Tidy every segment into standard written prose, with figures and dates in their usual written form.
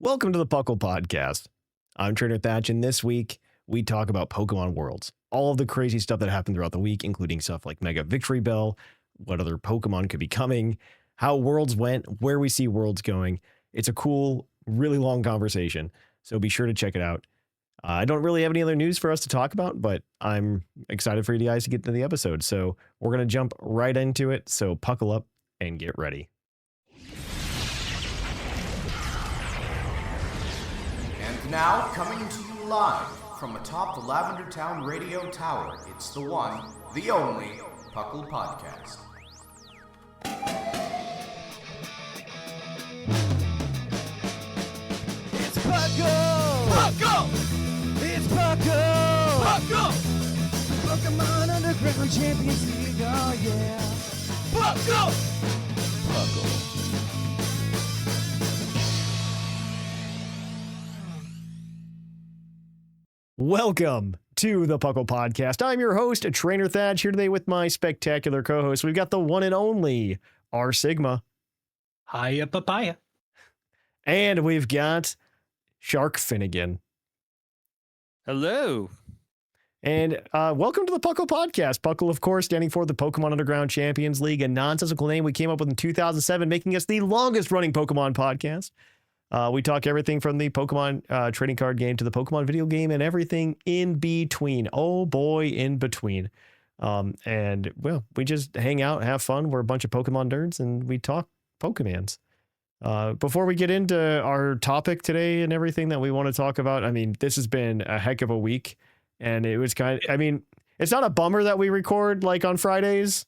Welcome to the Puckle Podcast. I'm Trainer Thatch, and this week we talk about Pokemon Worlds. All of the crazy stuff that happened throughout the week, including stuff like Mega Victreebel, what other Pokemon could be coming, how Worlds went, where we see Worlds going. It's a cool, really long conversation, so be sure to check it out. I don't really have any other news for us to talk about, but I'm excited for you guys to get into the episode. So we're going to jump right into it. So puckle up and get ready. And now, coming to you live from atop the Lavender Town Radio Tower, it's the one, the only, PokeQuiz Podcast. It's Puckle! Puckle! It's Puckle! Puckle! Pokemon Underground Champions League, oh yeah! Puckle! Puckle. Welcome to the Puckle Podcast. I'm your host, Trainer Thatch, here today with my spectacular co-host. We've got the one and only R Sigma. Hiya, papaya. And we've got Sharkfinnagn. Hello. And welcome to the Puckle Podcast. Puckle, of course, standing for the Pokemon Underground Champions League, a nonsensical name we came up with in 2007, making us the longest running Pokemon podcast. We talk everything from the Pokemon trading card game to the Pokemon video game and everything in between. Oh boy, in between. And well, we just hang out, have fun. We're a bunch of Pokemon nerds and we talk Pokemans. Before we get into our topic today and everything that we want to talk about, I mean, this has been a heck of a week. And it was it's not a bummer that we record like on Fridays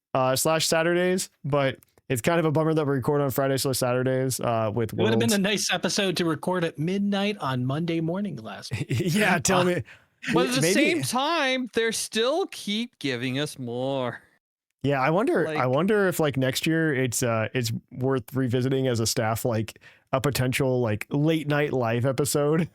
/ Saturdays, but it's kind of a bummer that we record on Fridays / Saturdays with Worlds. It would have been a nice episode to record at midnight on Monday morning last week. Yeah, tell me. But at the same time, they still keep giving us more. Yeah, I wonder if like next year it's worth revisiting as a staff, like a potential like late night live episode.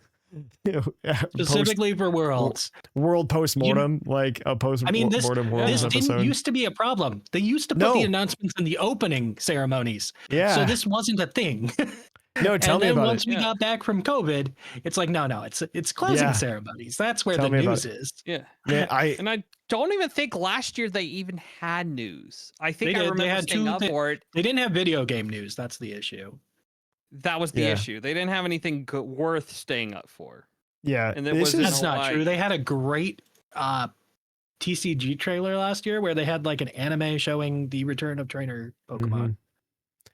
Specifically for Worlds. World postmortem, like a postmortem Worlds this episode. didn't used to be a problem. They used to put the announcements in the opening ceremonies. Yeah. So this wasn't a thing. No, tell me about it. Once we got back from COVID, it's like, no, it's closing ceremonies. That's where the news is. Yeah. And I don't even think last year they even had news. I think I remember they had staying up for it. They didn't have video game news. That's the issue. That was the issue. They didn't have anything worth staying up for. Yeah, and that's not true. They had a great TCG trailer last year where they had like an anime showing the return of trainer Pokemon. Mm-hmm.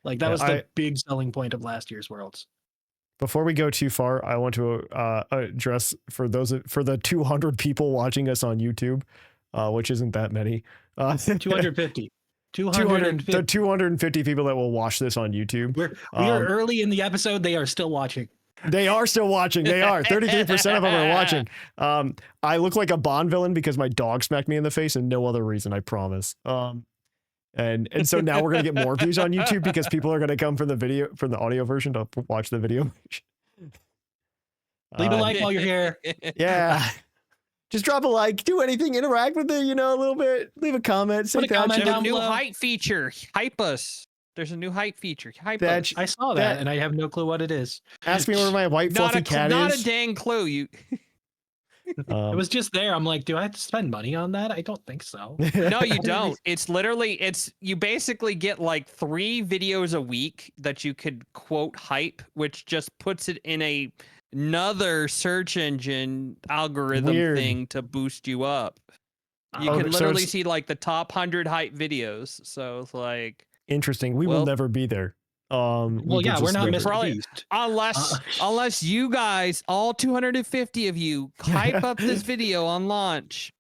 Like that was the big selling point of last year's Worlds. Before we go too far, I want to address for the 200 people watching us on YouTube, which isn't that many. 250. 250 people that will watch this on YouTube. We are early in the episode. They are still watching. They are still watching. They are. 33% of them are watching. I look like a Bond villain because my dog smacked me in the face and no other reason, I promise. And so now we're going to get more views on YouTube because people are going to come from the audio version to watch the video. Leave a like while you're here. Yeah. Just drop a like, do anything, interact with it, a little bit, leave a comment. Put a comment down new below. hype feature. Hype us. There's a new hype feature. Hype us. I saw that and I have no clue what it is. Ask me where my white fluffy cat is. Not a dang clue. It was just there. I'm like, do I have to spend money on that? I don't think so. No, you don't. It's literally, you basically get like 3 videos a week that you could quote hype, which just puts it in another search engine algorithm thing to boost you up. You can literally see like the top 100 hype videos. So it's like interesting. We will never be there. We're not missing unless you guys, all 250 of you, hype up this video on launch.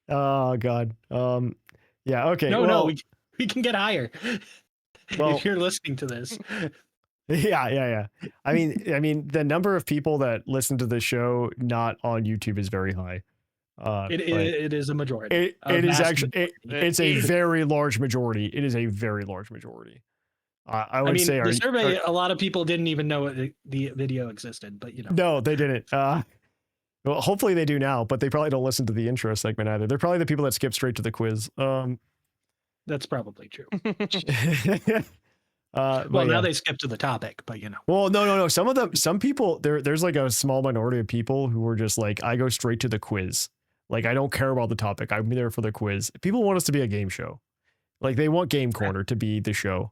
Oh God. Yeah. Okay. No, we can get higher. Well, if you're listening to this. Yeah. I mean, the number of people that listen to the show not on YouTube is very high. It is a majority. It's a very large majority. It is a very large majority. I would say the survey. A lot of people didn't even know the video existed, but No, they didn't. Well, hopefully they do now, but they probably don't listen to the intro segment either. They're probably the people that skip straight to the quiz. That's probably true. Well, now they skip to the topic, but Well, no. Some people, there's like a small minority of people who are just like, I go straight to the quiz. Like, I don't care about the topic. I'm there for the quiz. People want us to be a game show. Like, they want Game Corner to be the show.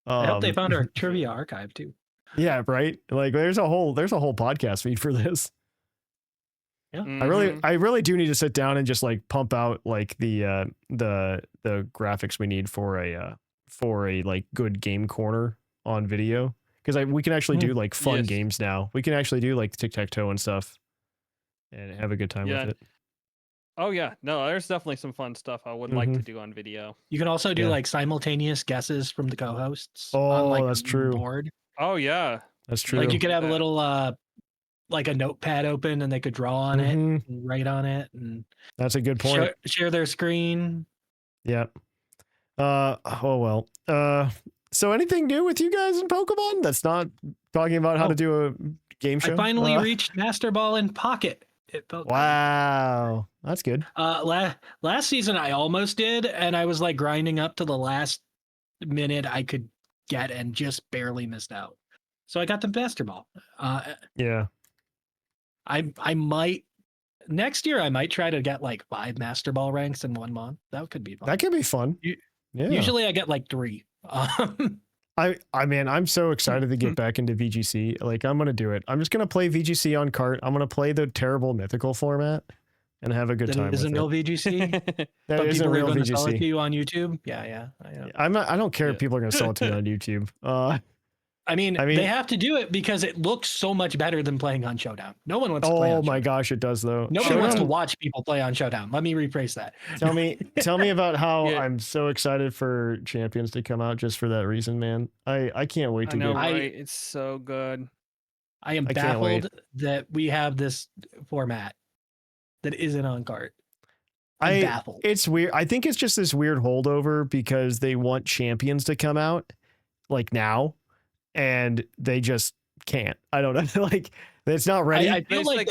I hope they found our trivia archive too. Yeah, right. Like, there's a whole podcast feed for this. Yeah. I really do need to sit down and just like pump out like the graphics we need for a like good Game Corner on video, because we can actually do like fun games now. We can actually do like tic-tac-toe and stuff and have a good time with it. Oh yeah, no, there's definitely some fun stuff I would like to do on video. You can also do like simultaneous guesses from the co-hosts. Oh, on, like, that's true. Board. Oh yeah, that's true. Like you could have a little like a notepad open and they could draw on it and write on it, and that's a good point. Share their screen. Yeah. So anything new with you guys in Pokemon that's not talking about how to do a game show? I finally reached Master Ball in Pocket. It felt wow, that's good. Last season I almost did, and I was like grinding up to the last minute I could get and just barely missed out. So I got the Master Ball. Yeah. I might next year I might try to get like 5 Master Ball ranks in 1 month. That could be fun. That could be fun. Yeah. Usually I get like 3. I'm so excited to get back into VGC. Like, I'm gonna do it. I'm just gonna play VGC on cart. I'm gonna play the terrible mythical format and have a good time. Isn't real VGC. That isn't real VGC. Sell it to you on YouTube. Yeah. I don't care if people are gonna sell it to me on YouTube. I mean, they have to do it because it looks so much better than playing on Showdown. No one wants to play on Showdown. Oh my gosh, it does though. Nobody wants to watch people play on Showdown. Let me rephrase that. Tell me about how I'm so excited for Champions to come out just for that reason, man. I can't wait to get right? It's so good. I am baffled that we have this format that isn't on cart. I'm baffled. It's weird. I think it's just this weird holdover because they want Champions to come out like now. And they just can't. I don't know. Like, it's not ready. I feel like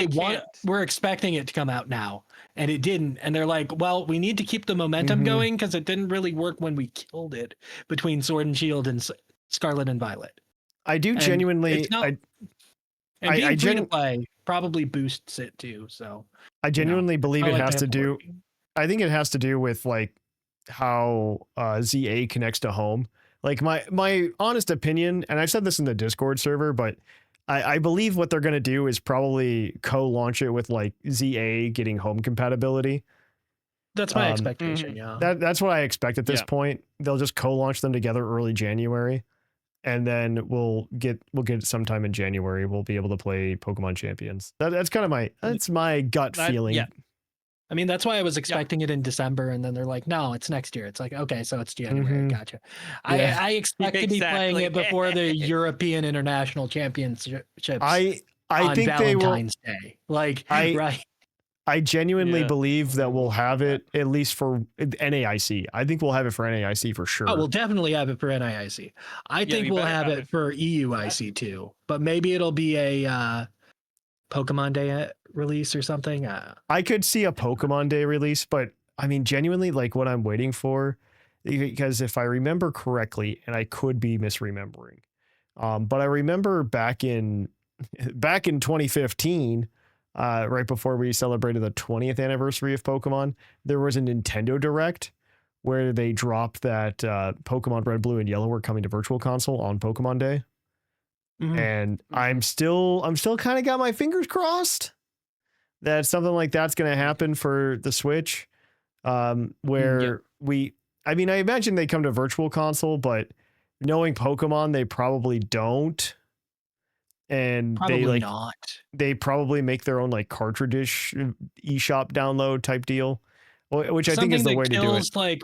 we're expecting it to come out now, and it didn't. And they're like, well, we need to keep the momentum going because it didn't really work when we killed it between Sword and Shield and Scarlet and Violet. I do genuinely. Being free to play probably boosts it too. So I genuinely believe it has to do. I think it has to do with like how ZA connects to home. Like my honest opinion, and I've said this in the Discord server, but I believe what they're going to do is probably co-launch it with like ZA getting home compatibility. That's my expectation. Yeah, that's what I expect at this point. They'll just co-launch them together early January, and then we'll get it sometime in January. We'll be able to play Pokemon Champions. That's kind of my gut feeling. Yeah. I mean, that's why I was expecting it in December, and then they're like, no, it's next year. It's like, okay, so it's January. Gotcha. Yeah. I expect to be playing it before the European International Championships I on think Valentine's they will. Day. Like, right. I genuinely believe that we'll have it at least for NAIC. I think we'll have it for NAIC for sure. Oh, we'll definitely have it for NAIC. I think we'll have it for EUIC too, but maybe it'll be a Pokemon Day release or something. I could see a Pokemon Day release, but I mean, genuinely, like what I'm waiting for, because if I remember correctly, and I could be misremembering, but I remember back in 2015, right before we celebrated the 20th anniversary of Pokemon, there was a Nintendo Direct where they dropped that Pokemon Red, Blue, and Yellow were coming to Virtual Console on Pokemon Day. And I'm still kind of got my fingers crossed that something like that's going to happen for the Switch, where I imagine they come to Virtual Console, but knowing Pokemon, they probably don't. And they probably make their own like cartridge eShop download type deal, which I think is the way to do it. Like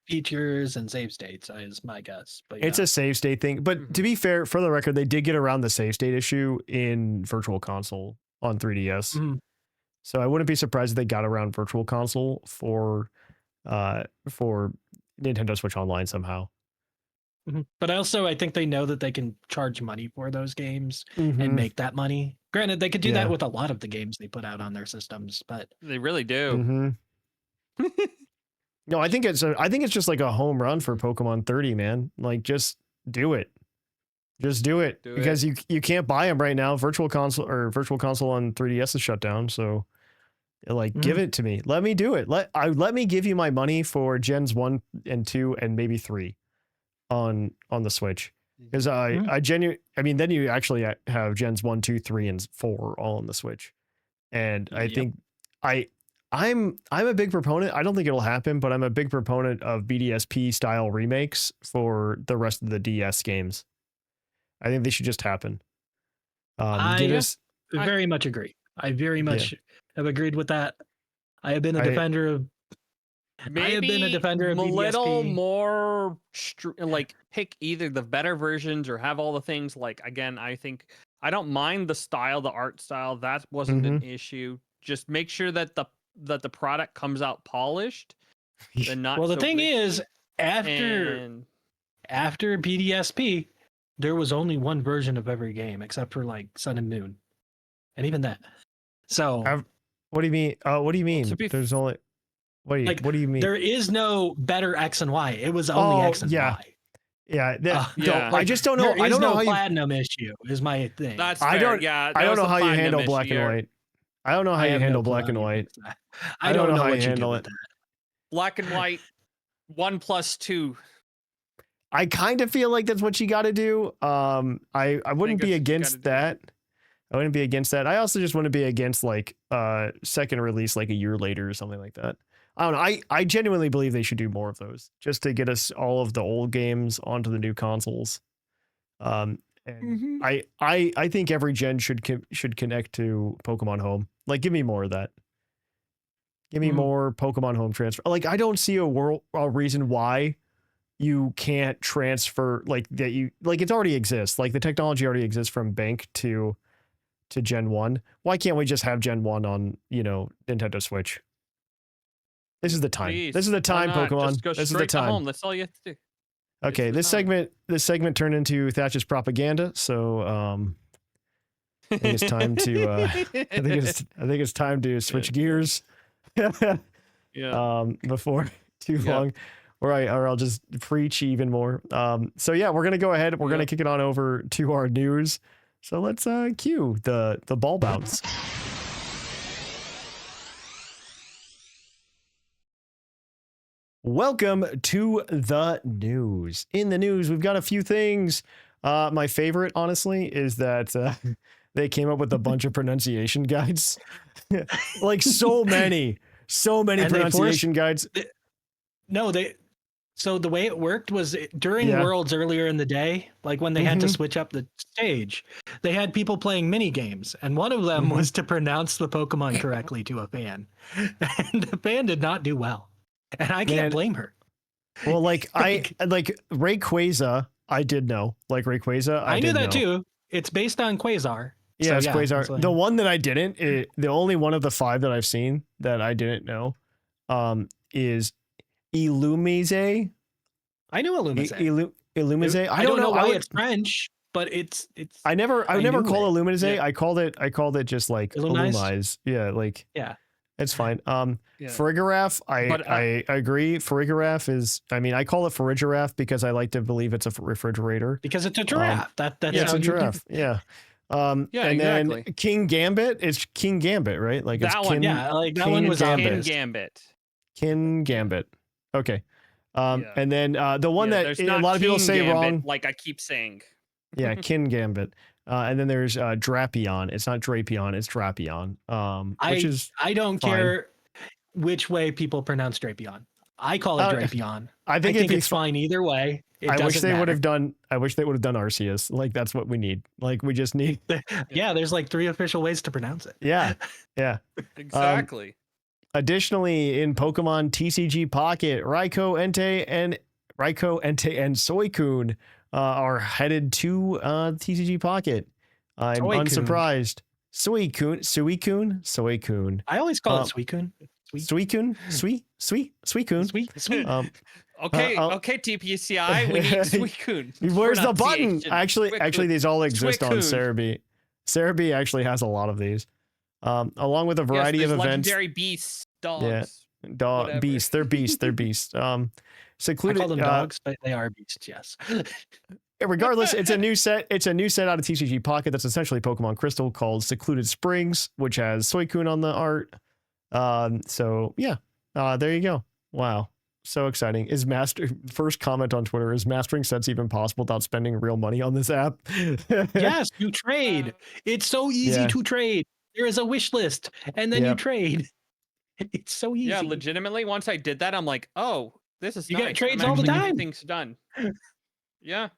features and save states is my guess, but it's a save state thing. But to be fair, for the record, they did get around the save state issue in Virtual Console on 3DS. So I wouldn't be surprised if they got around Virtual Console for Nintendo Switch Online somehow. But also, I think they know that they can charge money for those games and make that money. Granted, they could do that with a lot of the games they put out on their systems, but they really do. No, I think it's just like a home run for Pokemon 30, man. Like just do it. Just do it because you can't buy them right now. Virtual console on 3DS is shut down. So like, give it to me. Let me do it. Let me give you my money for Gens 1 and 2 and maybe 3 on the Switch. Because then you actually have Gens 1, 2, 3, and 4 all on the Switch. And I think I'm a big proponent. I don't think it'll happen, but I'm a big proponent of BDSP style remakes for the rest of the DS games. I think they should just happen. I very much agree. I very much have agreed with that. I have been a defender of. Maybe I have been a defender of a BDSP. little more like pick either the better versions or have all the things. Like again, I think I don't mind the style, the art style. That wasn't an issue. Just make sure that the product comes out polished. And not well, the so thing glitchy. is, after BDSP, there was only one version of every game except for like Sun and Moon, and even that. So what do you mean? What do you mean? Well, There's only what do you mean? There is no better X and Y. It was only X and Y. Yeah, I just don't know. I don't know how platinum issue is my thing. That's fair. I don't know how you handle black and white. I don't know how you handle black and white. I don't know how you handle it. Black and white 1+2. I kind of feel like that's what you got to do. I wouldn't be against that. I wouldn't be against that. I also just wouldn't be against like second release like a year later or something like that. I don't know. I genuinely believe they should do more of those just to get us all of the old games onto the new consoles. And I think every gen should connect to Pokemon Home. Like, give me more of that. Give me more Pokemon Home transfer. Like, I don't see a reason why you can't transfer like that. It already exists. Like the technology already exists from Bank to Gen 1. Why can't we just have Gen 1 on, Nintendo Switch? This is the time. Please, this is the time, Pokemon. Just go this is straight the time. to home. That's all you have to do. Okay, this segment turned into Thatch's propaganda, so I think it's time to I think it's time to switch gears. Before too long. Or I'll just preach even more. So yeah, we're gonna go ahead. We're gonna kick it on over to our news. So let's cue the ball bounce. Welcome to the news. In the news, we've got a few things. My favorite, honestly, is that they came up with a bunch of pronunciation guides. Like so many pronunciation guides. So the way it worked was during Worlds earlier in the day, like when they had to switch up the stage, they had people playing mini games, and one of them was to pronounce the Pokemon correctly to a fan, and the fan did not do well, and I can't blame her. Well, like Rayquaza, I did know. Like Rayquaza, I knew that too. It's based on Quasar. Yeah, it's Quasar. The one that I didn't, the only one of the 5 that I've seen that I didn't know, is Illumise. I know Illumise. Illumise. I don't know why it's French, but it's. I never call it Illumise. Yeah. I called it just like Illumise. Yeah, it's fine. Farigiraf. I agree. Farigiraf is. I mean, I call it Farigiraf because I like to believe it's a refrigerator. Because it's a giraffe. That's it's a giraffe. Yeah. And exactly. Then King Gambit. It's King Gambit, right? Like that it's one. Like that one was King Gambit. King Gambit. Okay. And then the one that a lot of people say Gambit, wrong. Like I keep saying. Yeah, Kin Gambit. And then there's Drapion. It's not Drapion, it's Drapion. Which is I don't care which way people pronounce Drapion. I call it Drapion. I think it's fine either way. I wish they would have done Arceus. Like that's what we need. Like we just need there's like 3 official ways to pronounce it. Yeah. Exactly. Additionally, in Pokemon TCG Pocket, Raikou, Entei, and Suicune are headed to TCG Pocket. I'm unsurprised. Suicune. I always call it Suicune. Suicune. Okay, TPCI, we need Suicune. Where's the button? Actually, these all exist on Cerebi. Cerebi actually has a lot of these. Along with a variety of events. Legendary beasts, dogs. Yeah, beasts. They're beasts. Secluded. I call them dogs, but they are beasts. Yes. regardless, it's a new set. It's a new set out of TCG Pocket that's essentially Pokemon Crystal called Secluded Springs, which has Suicune on the art. So yeah, there you go. Wow, so exciting! First comment on Twitter is mastering sets even possible without spending real money on this app? Yes, you trade. It's so easy to trade. There is a wish list, and then you trade. It's so easy. Yeah, legitimately. Once I did that, I'm like, oh, this is You nice. get trades I'm all the actually getting time. Things done. Yeah.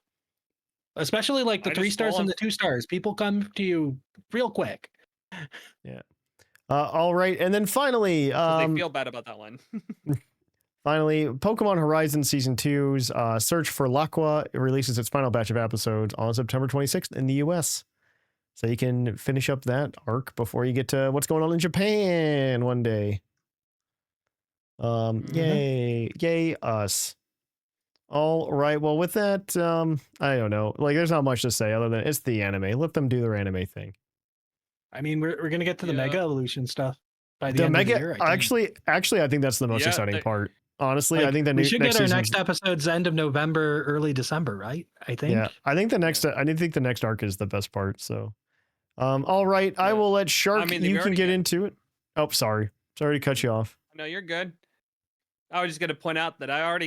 Especially like the I 3 just stars follow- and the 2 stars. People come to you real quick. Yeah. All right, and then finally, They feel bad about that one. finally, Pokemon Horizon Season 2's Search for Laqua releases its final batch of episodes on September 26th in the US. So you can finish up that arc before you get to what's going on in Japan one day. Yay us. All right, well with that, I don't know. Like there's not much to say other than it's the anime. Let them do their anime thing. I mean, we're gonna get to the Mega Evolution stuff by the The end Mega of the year. I think. actually I think that's the most exciting part. Honestly, Like, I think we should get our season's- next episodes end of November, early December, right? I think. Yeah, I think the next arc is the best part. So, all right, I will let Shark. they've You can already get got- into it. Oh, sorry to cut you off. No, you're good. I was just gonna point out that I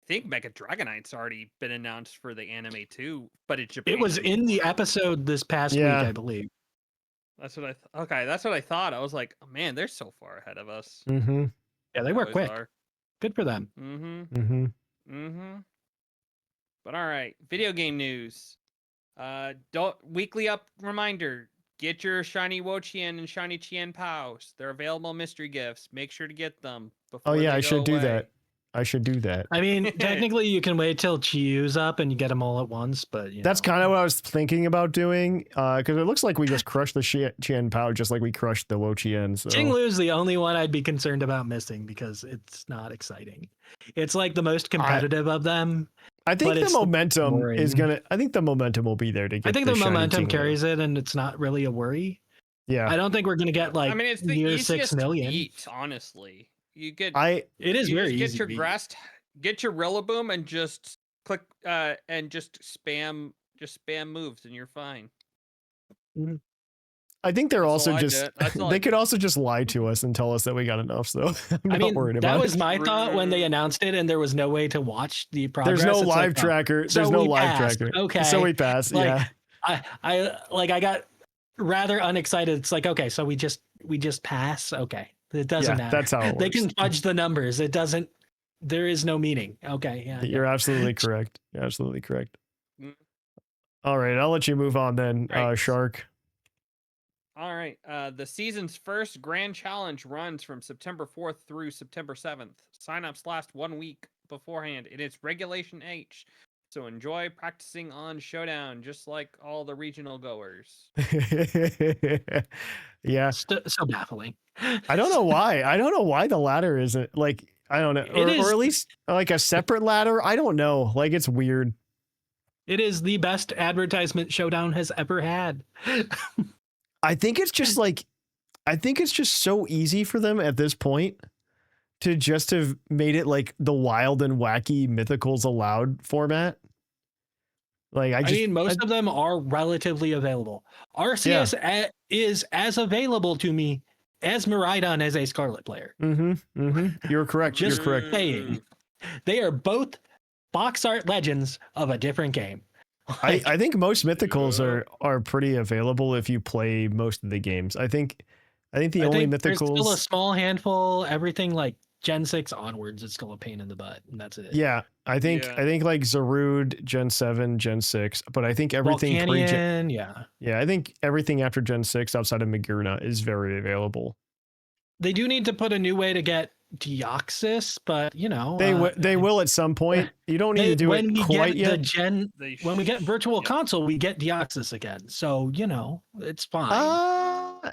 think Mega Dragonite's already been announced for the anime too, but it's Japan. It was in the episode this past week, I believe. That's what that's what I thought. I was like, oh, man, they're so far ahead of us. Mm-hmm. Yeah, they work quick. Good for them. But all right, video game news. Weekly reminder. Get your shiny Wo-Chien and shiny Chien Paos. They're available mystery gifts. Make sure to get them before Oh yeah, they I go should do away. that. I should do that. I mean, technically, you can wait till Chiu's up and you get them all at once, but That's kind of what I was thinking about doing, because it looks like we just crushed the Chien Pao just like we crushed the Wo-Chien. So. Xinglu's the only one I'd be concerned about missing because it's not exciting. It's like the most competitive of them. I think but the it's momentum boring. is gonna. I think the momentum will be there to get. I think the shiny momentum Xinglu. carries it, and it's not really a worry. Yeah, I don't think we're gonna get like I mean, it's the near easiest 6 million. to beat, honestly. You get It is you very just easy. get your to beat. get your Rillaboom and just click and just spam moves and you're fine. I think they're That's also all I just. did. That's all I They could did. also just lie to us and tell us that we got enough. So I'm I not mean, worried that about was it. my thought when they announced it, and there was no way to watch the progress. There's no It's live like, oh, tracker. so There's no we live passed. tracker. Okay. So we pass. Like, Yeah. I got rather unexcited. It's like, okay, so we just pass. Okay, it doesn't Yeah, matter. that's how it They works. can fudge the numbers. It doesn't. There is no meaning. Okay, yeah. You're absolutely correct. You're absolutely correct. Mm. All right, I'll let you move on then, Right. Shark. All right. The season's first grand challenge runs from September 4th through September 7th. Sign-ups last 1 week beforehand. It is Regulation H. So enjoy practicing on Showdown, just like all the regional goers. Yeah, So baffling. I don't know why. I don't know why the ladder isn't like. I don't know, It is- or at least like a separate ladder. I don't know. Like it's weird. It is the best advertisement Showdown has ever had. I think it's just like, I think it's just so easy for them at this point to just have made it like the wild and wacky mythicals allowed format. Like I mean, most of them are relatively available. Arceus is as available to me as Miraidon as a Scarlet player. You're correct. Just You're correct. saying. They are both box art legends of a different game. I think most mythicals are pretty available if you play most of the games. I think the only there's still a mythicals. small handful. Everything like Gen 6 onwards is still a pain in the butt, and that's it. Yeah, I think like Zarude, Gen 7, Gen 6, but I think everything Volcanion, I think everything after Gen 6 outside of Magurna is very available. They do need to put a new way to get Deoxys, but you know they will at some point. You don't need to do it quite yet. When we get Virtual Console, we get Deoxys again. So you know it's fine.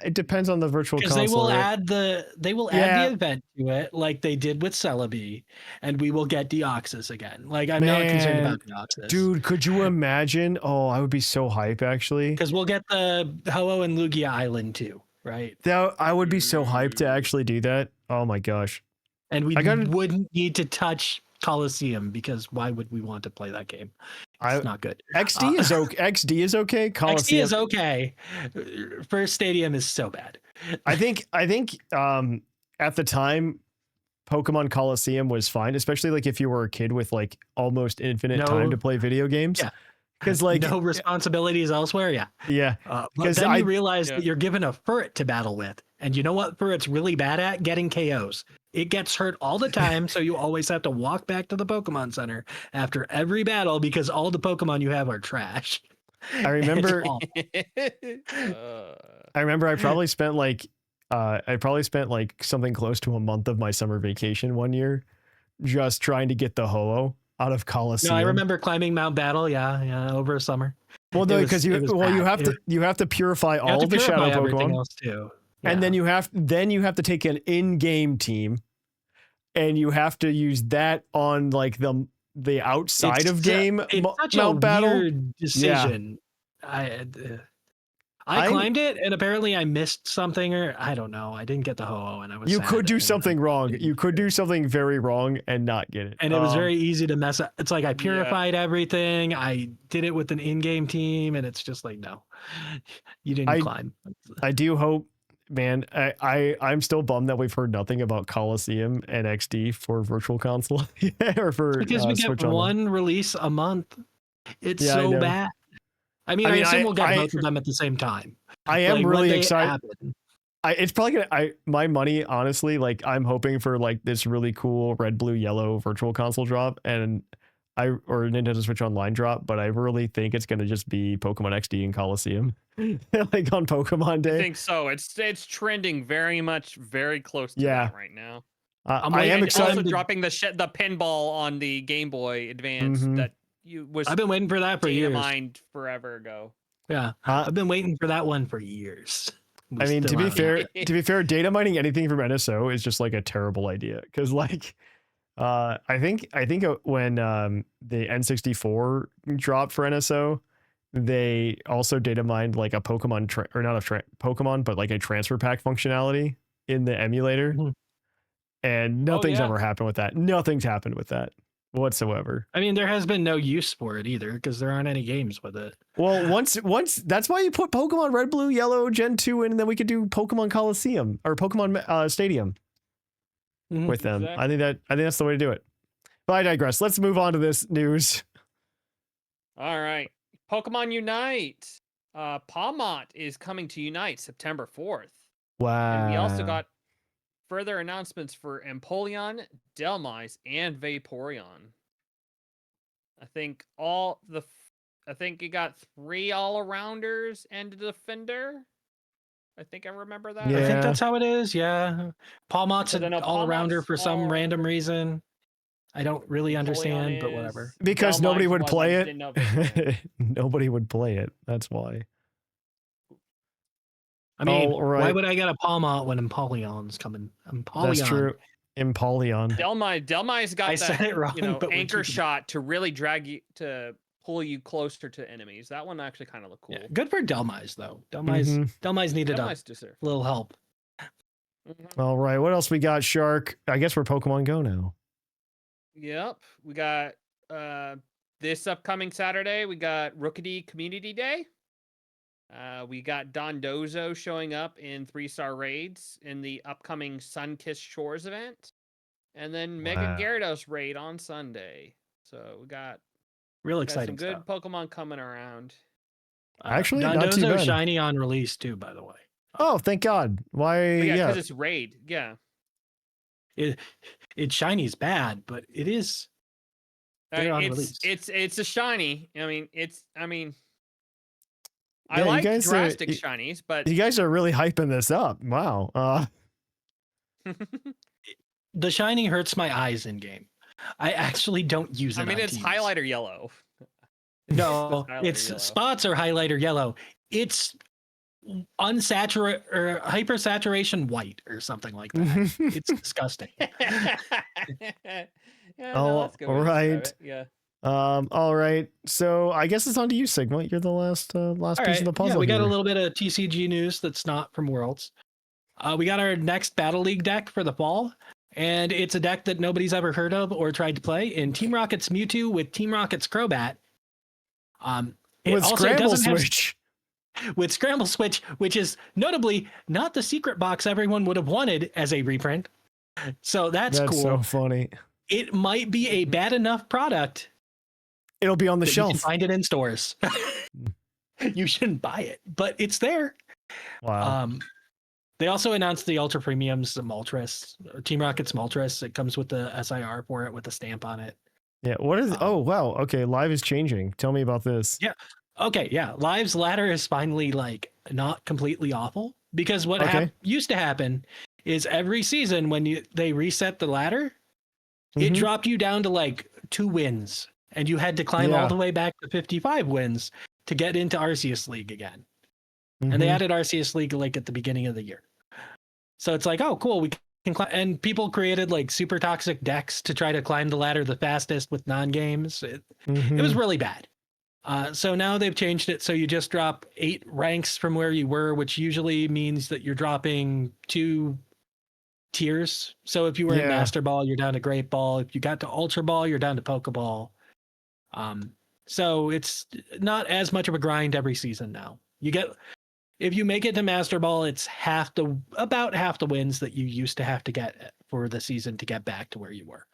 It depends on the Virtual Because Console. they will right? add the event to it, like they did with Celebi, and we will get Deoxys again. Like I'm not concerned about Deoxys, Dude, could you imagine? Oh, I would be so hype actually. because we'll get the Ho-Oh and Lugia Island too, right? I would be so hyped to actually do that. Oh my gosh. And we wouldn't need to touch Coliseum because why would we want to play that game? It's not good. XD is okay. XD is okay. XD Coliseum is okay. First Stadium is so bad. I think at the time Pokemon Coliseum was fine, especially like if you were a kid with like almost infinite time to play video games. Yeah. Because like no responsibilities elsewhere. Yeah. Yeah. But then you realize that you're given a Furret to battle with. And you know what Furret's really bad at? Getting KOs. It gets hurt all the time. So you always have to walk back to the Pokemon Center after every battle because all the Pokemon you have are trash. I remember I probably spent like something close to a month of my summer vacation one year just trying to get the Ho-Oh out of Coliseum. No, I remember climbing Mount Battle, yeah, over a summer. Well, no, because you have to purify all the shadow Pokemon else too. Yeah. And then you have to take an in-game team and you have to use that on like the outside of game it's Mount Battle. Weird decision. Yeah. I climbed it and apparently I missed something or I don't know. I didn't get the Ho-Oh and I was You could do something wrong. You could do something very wrong and not get it. And it was very easy to mess up. It's like I purified everything. I did it with an in-game team and it's just like, no, you didn't climb. I do hope, man, I'm still bummed that we've heard nothing about Coliseum and XD for Virtual Console or for because we get Switch one release a month. It's so bad. I mean, I assume we'll get both of them at the same time. I am really excited. It's probably gonna. My money, honestly, like I'm hoping for like this really cool red, blue, yellow Virtual Console drop, or Nintendo Switch Online drop. But I really think it's gonna just be Pokemon XD and Coliseum, like on Pokemon Day. I think so. It's trending very close to that right now. I am excited. Also dropping the pinball on the Game Boy Advance that. I've been waiting for that for years. Mined forever ago. Yeah, I've been waiting for that one for years. I mean, to be fair, data mining anything from NSO is just like a terrible idea because, like, I think when the N64 dropped for NSO, they also data mined like a Pokemon Pokemon, but like a transfer pack functionality in the emulator, and nothing's ever happened with that. Nothing's happened with that whatsoever. I mean, there has been no use for it either because there aren't any games with it. Well, once that's why you put Pokemon Red, Blue, Yellow, Gen 2 in, and then we could do Pokemon Coliseum or Pokemon Stadium with them. Exactly. I think that's the way to do it. But I digress. Let's move on to this news. All right. Pokemon Unite. Palmont is coming to Unite September 4th. Wow. And we also got further announcements for Empoleon, Delmise, and Vaporeon. I think you got 3 all-arounders and a defender. I think I remember that. Yeah. I think that's how it is. Yeah. Palmont's an all-arounder for some random reason. I don't really understand, but whatever. Because nobody would play it. Nobody would play it. That's why. I mean, why would I get a Palmont when Empoleon's coming? That's true. Empoleon. Delmise got it wrong, anchor shot to really to pull you closer to enemies. That one actually kind of looked cool. Yeah, good for Delmise though. Delmise needed a little help. All right, what else we got, Shark? I guess we're Pokemon Go now. Yep, we got this upcoming Saturday. We got Rookity Community Day. We got Dondozo showing up in 3-star raids in the upcoming Sunkissed Shores event. And then Mega Gyarados raid on Sunday. So we got real exciting some good Pokemon coming around. Actually, Dondozo not too bad. shiny on release too, by the way. Oh, thank God. Why? Yeah, because it's raid. Yeah. It's shiny's bad, but it is. It's a shiny. I like drastic shinies, but you guys are really hyping this up. Wow. The shiny hurts my eyes in game. I actually don't use it. It's highlighter yellow. No, it's spots are highlighter yellow. It's unsaturated or hypersaturation white or something like that. It's disgusting. All right. Yeah. All right. So I guess it's on to you, Sigma. You're the last piece of the puzzle. Yeah, we got a little bit of TCG news that's not from Worlds. We got our next Battle League deck for the fall, and it's a deck that nobody's ever heard of or tried to play in Team Rocket's Mewtwo with Team Rocket's Crobat It With also Scramble doesn't have Switch. with Scramble Switch, which is notably not the secret box everyone would have wanted as a reprint. So that's cool. So funny. It might be a bad enough product. It'll be on the that shelf. You can find it in stores. You shouldn't buy it, but it's there. Wow. They also announced the Ultra Premiums, the Moltres, Team Rocket's Moltres. It comes with the SIR for it with a stamp on it. Yeah. What is? Oh wow. Okay. Live is changing. Tell me about this. Yeah. Okay. Yeah. Live's ladder is finally like not completely awful, because what used to happen is every season when they reset the ladder, it dropped you down to like 2 wins, and you had to climb all the way back to 55 wins to get into Arceus League again. And they added Arceus League like at the beginning of the year. So it's like, oh, cool. We can climb. And people created like super toxic decks to try to climb the ladder the fastest with non-games. It was really bad. So now they've changed it. So you just drop 8 ranks from where you were, which usually means that you're dropping 2 tiers. So if you were in Master Ball, you're down to Great Ball. If you got to Ultra Ball, you're down to Pokeball. So it's not as much of a grind every season now. If you make it to Master Ball, it's about half the wins that you used to have to get for the season to get back to where you were.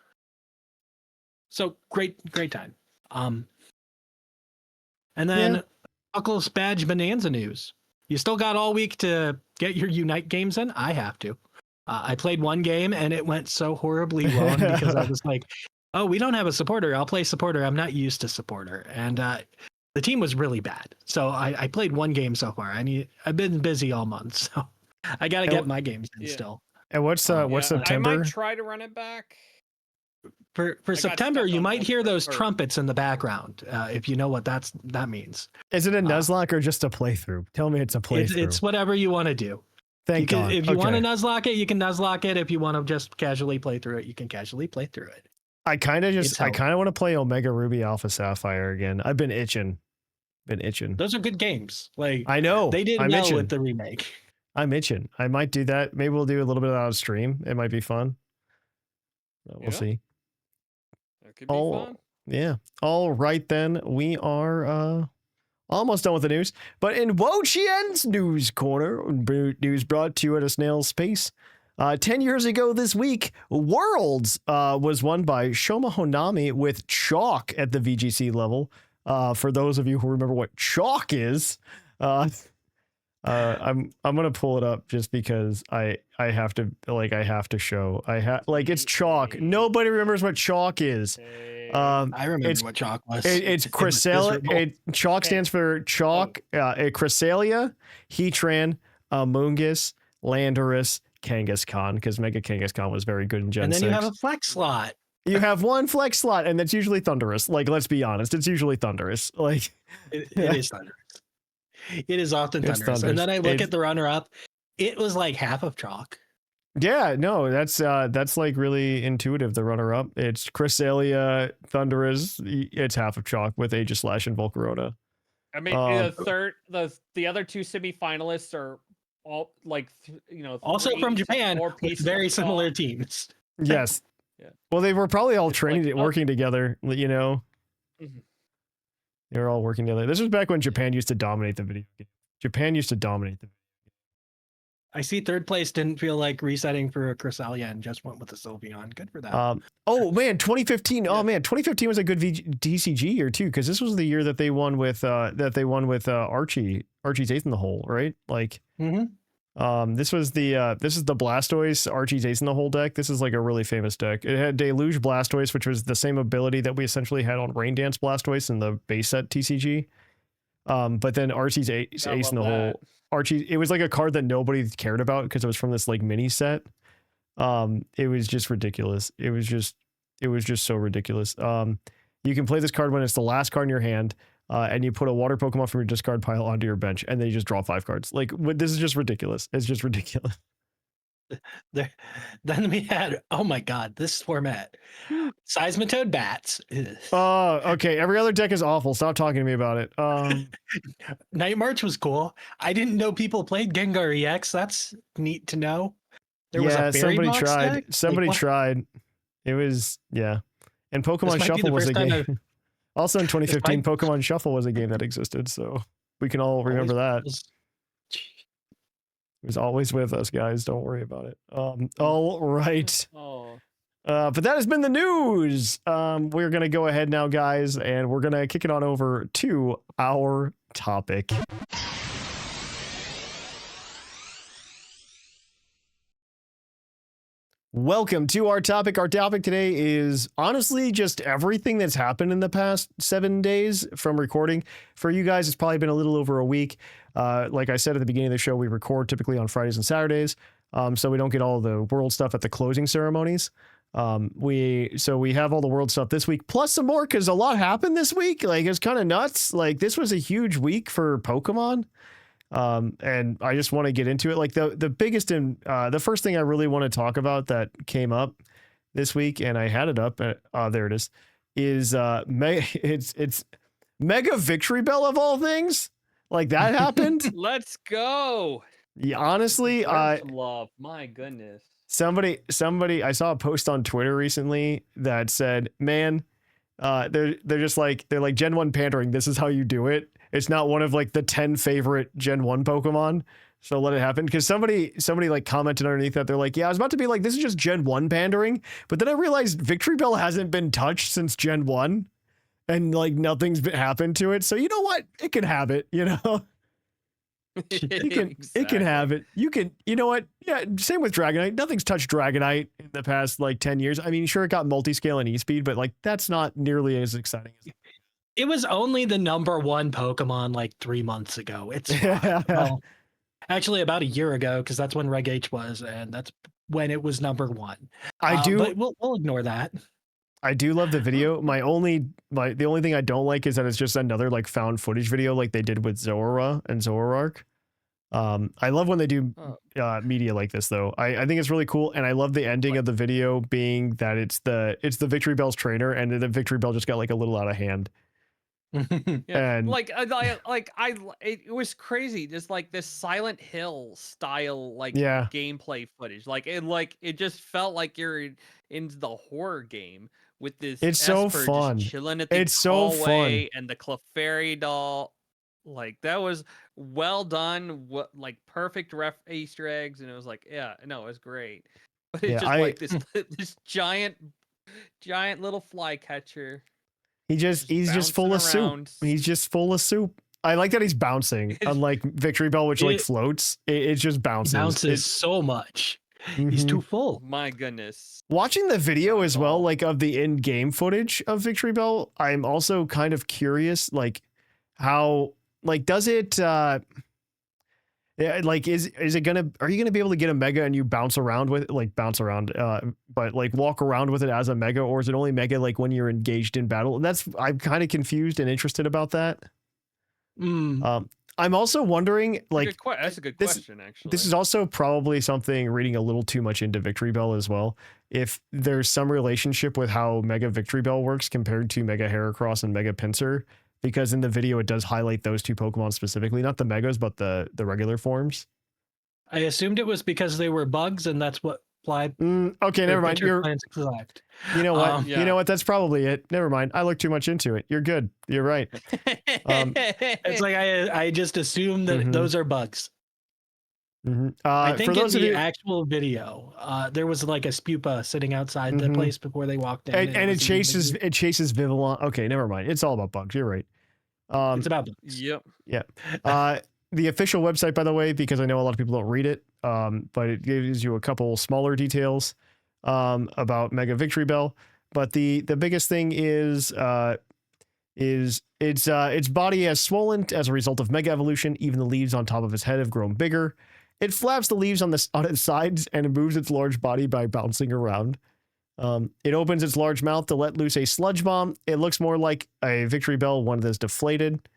So great time. And then Puckle's Badge Bonanza news. You still got all week to get your Unite games in. I have to. I played one game and it went so horribly wrong because I was like, oh, we don't have a supporter. I'll play supporter. I'm not used to supporter. And the team was really bad. So I played one game so far. I've been busy all month, so I got to get my games in still. And what's September? I might try to run it back. For September, you might hear those trumpets in the background, if you know what that means. Is it a Nuzlocke or just a playthrough? Tell me it's a playthrough. It's whatever you want to do. Thank God. If you want to Nuzlocke it, you can Nuzlocke it. If you want to just casually play through it, you can casually play through it. I kind of want to play Omega Ruby Alpha Sapphire again. I've been itching. Those are good games. Like, I know they did well with the remake. I'm itching. I might do that. Maybe we'll do a little bit of that on stream. It might be fun. We'll see. That could be fun. Yeah. All right then. We are almost done with the news. But in Wo-Chien's news corner, news brought to you at a snail's pace. 10 years ago this week, Worlds was won by Shoma Honami with chalk at the VGC level. For those of you who remember what chalk is, I'm gonna pull it up just because I have to show. It's chalk. Nobody remembers what chalk is. I remember what chalk was. It's Cresselia. Chalk stands for chalk. Cresselia, Heatran, Amoonguss, Landorus, Kangaskhan, because Mega Kangaskhan was very good in Gen 6. And then you have a flex slot. You have one flex slot, and that's usually Thundurus. Like, let's be honest, it's usually Thundurus. Like, it is Thundurus. It is often Thundurus. And then I look at the runner-up. It was like half of chalk. Yeah, no, that's like really intuitive. The runner-up, it's Cresselia, Thundurus. It's half of chalk with Aegislash and Volcarona. I mean, the other 2 semifinalists are all also from Japan, with very similar teams. Yes. Yeah. Well, they were probably all training, working together, you know. Mm-hmm. They were all working together. This was back when Japan used to dominate the video game. I see third place didn't feel like resetting for a Cresselia and just went with the Sylveon. Good for that. Oh man, 2015. Oh man, 2015 was a good DCG year too, because this was the year that they won with Archie's Ace in the Hole, right? Like, this is the Blastoise Archie's Ace in the Hole deck. This is like a really famous deck. It had Deluge Blastoise, which was the same ability that we essentially had on Rain Dance Blastoise in the base set TCG. But then Archie's Ace in the Hole. It was like a card that nobody cared about because it was from this like mini set. It was just ridiculous. It was just so ridiculous. You can play this card when it's the last card in your hand, and you put a water Pokemon from your discard pile onto your bench, and then you just draw 5 cards. Like, this is just ridiculous. It's just ridiculous. Then we had, oh my god, this format. Seismitoad Bats. Oh, okay. Every other deck is awful. Stop talking to me about it. Night March was cool. I didn't know people played Gengar EX. That's neat to know. There was a Fairy Box deck? Somebody tried. It was, yeah. And Pokemon Shuffle was a game. Also in 2015, Pokemon Shuffle was a game that existed, so we can all remember that. It was always with us, guys. Don't worry about it. All right. Oh. But that has been the news. We're going to go ahead now, guys, and we're going to kick it on over to our topic. Welcome to our topic. Our topic today is honestly just everything that's happened in the past 7 days from recording. For you guys, it's probably been a little over a week. Like I said at the beginning of the show, we record typically on Fridays and Saturdays, so we don't get all the world stuff at the closing ceremonies. We have all the world stuff this week, plus some more, because a lot happened this week. Like, it's kind of nuts. Like, this was a huge week for Pokemon. And I just want to get into it. Like the biggest and the first thing I really want to talk about that came up this week, and I had it up. There it is. It's Mega Victreebel of all things. Like, that happened. Let's go. Yeah, honestly, love. My goodness. Somebody, I saw a post on Twitter recently that said, "Man, they're like Gen 1 pandering. This is how you do it. It's not one of like the 10 favorite Gen 1 Pokemon. So let it happen." Because somebody like commented underneath that. They're like, "Yeah, I was about to be like, this is just Gen 1 pandering." But then I realized Victreebel hasn't been touched since Gen 1. And like nothing's happened to it. So you know what? It can have it, you know? It can have it. You know what? Yeah, same with Dragonite. Nothing's touched Dragonite in the past like 10 years. I mean, sure, it got multi-scale and E-speed, but like that's not nearly as exciting as it was only the number 1 Pokemon like 3 months ago. It's well, actually about a year ago, because that's when Reg H was, and that's when it was number 1. But we'll ignore that. I do love the video. The only thing I don't like is that it's just another like found footage video like they did with Zorora and Zoroark. I love when they do media like this though. I think it's really cool, and I love the ending of the video being that it's the Victreebel's trainer, and the Victreebel just got like a little out of hand. Yeah. And it was crazy. Just like this Silent Hill style gameplay footage. It just felt like you're in the horror game with this. It's so Esper fun. Just chilling at the it's so fun. And the Clefairy doll. Like, that was well done. Like perfect Easter eggs, and it was like, yeah, no, it was great. But it's just this giant little flycatcher. He's just full of soup. He's just full of soup. I like that he's bouncing, unlike Victreebel, which like floats. It just bounces. Bounces so much. He's too full. My goodness. Watching the video as well, like of the in-game footage of Victreebel, I'm also kind of curious, like how, like, does it, like, are you gonna be able to get a Mega and you bounce around with it, like but like walk around with it as a Mega, or is it only Mega like when you're engaged in battle? And I'm kind of confused and interested about that. I'm also wondering, like, that's a good question, actually. This is also probably something reading a little too much into Victreebel as well. If there's some relationship with how Mega Victreebel works compared to Mega Heracross and Mega Pinsir, because in the video it does highlight those two Pokemon specifically, not the Megas, but the regular forms. I assumed it was because they were bugs, and that's what applied. Okay, never mind. You know what? Yeah. You know what? That's probably it. Never mind. I looked too much into it. You're good. You're right. It's like I just assumed that those are bugs. I think in the actual video, there was like a Spupa sitting outside the place before they walked in, and it chases Vivillon. Okay, never mind. It's all about bugs. You're right. It's about bugs. Yep. Yeah. The official website, by the way, because I know a lot of people don't read it, but it gives you a couple smaller details about Mega Victreebel. But the biggest thing is its body has swollen as a result of Mega Evolution. Even the leaves on top of its head have grown bigger. It flaps the leaves on its sides and moves its large body by bouncing around. It opens its large mouth to let loose a sludge bomb. It looks more like a Victreebel, one that is deflated.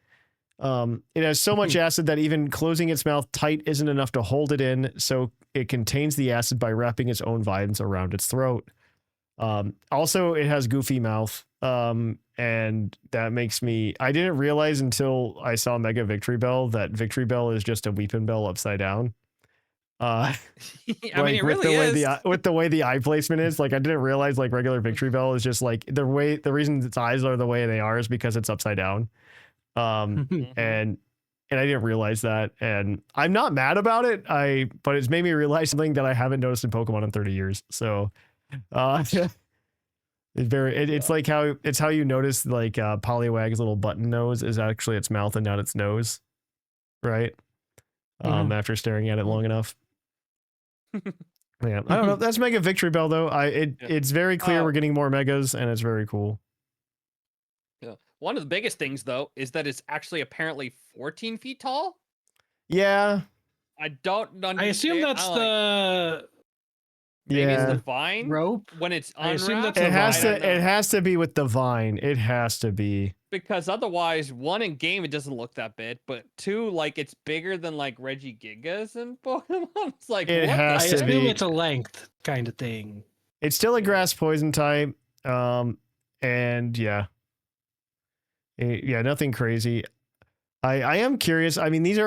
It has so much acid that even closing its mouth tight isn't enough to hold it in, so it contains the acid by wrapping its own vines around its throat. Also, it has goofy mouth, and that makes me... I didn't realize until I saw Mega Victreebel that Victreebel is just a Weepinbell upside down. I like mean, it with really the way is. with the way the eye placement is, like I didn't realize like regular Victreebel is just like the reason its eyes are the way they are is because it's upside down. Mhm. And I didn't realize that, and I'm not mad about it. But it's made me realize something that I haven't noticed in Pokemon in 30 years. So, it's like how you notice like Poliwag's little button nose is actually its mouth and not its nose, right? After staring at it long enough. Yeah, I don't know. That's Mega Victreebel though. It's very clear we're getting more megas, and it's very cool. Yeah. One of the biggest things though is that it's actually apparently 14 feet tall. Yeah. I don't understand. I assume that's Maybe it's Yeah. the vine rope. when it's I assume unwrapped. that's It has I to. don't know. It has to be with the vine. It has to be. Because otherwise, one, in game it doesn't look that big, but two, like it's bigger than like Regigigas and Pokemon. It's like It what has I to assume be. it's a length kind of thing. It's still a grass poison type. And yeah. Yeah, nothing crazy. I am curious. I mean, these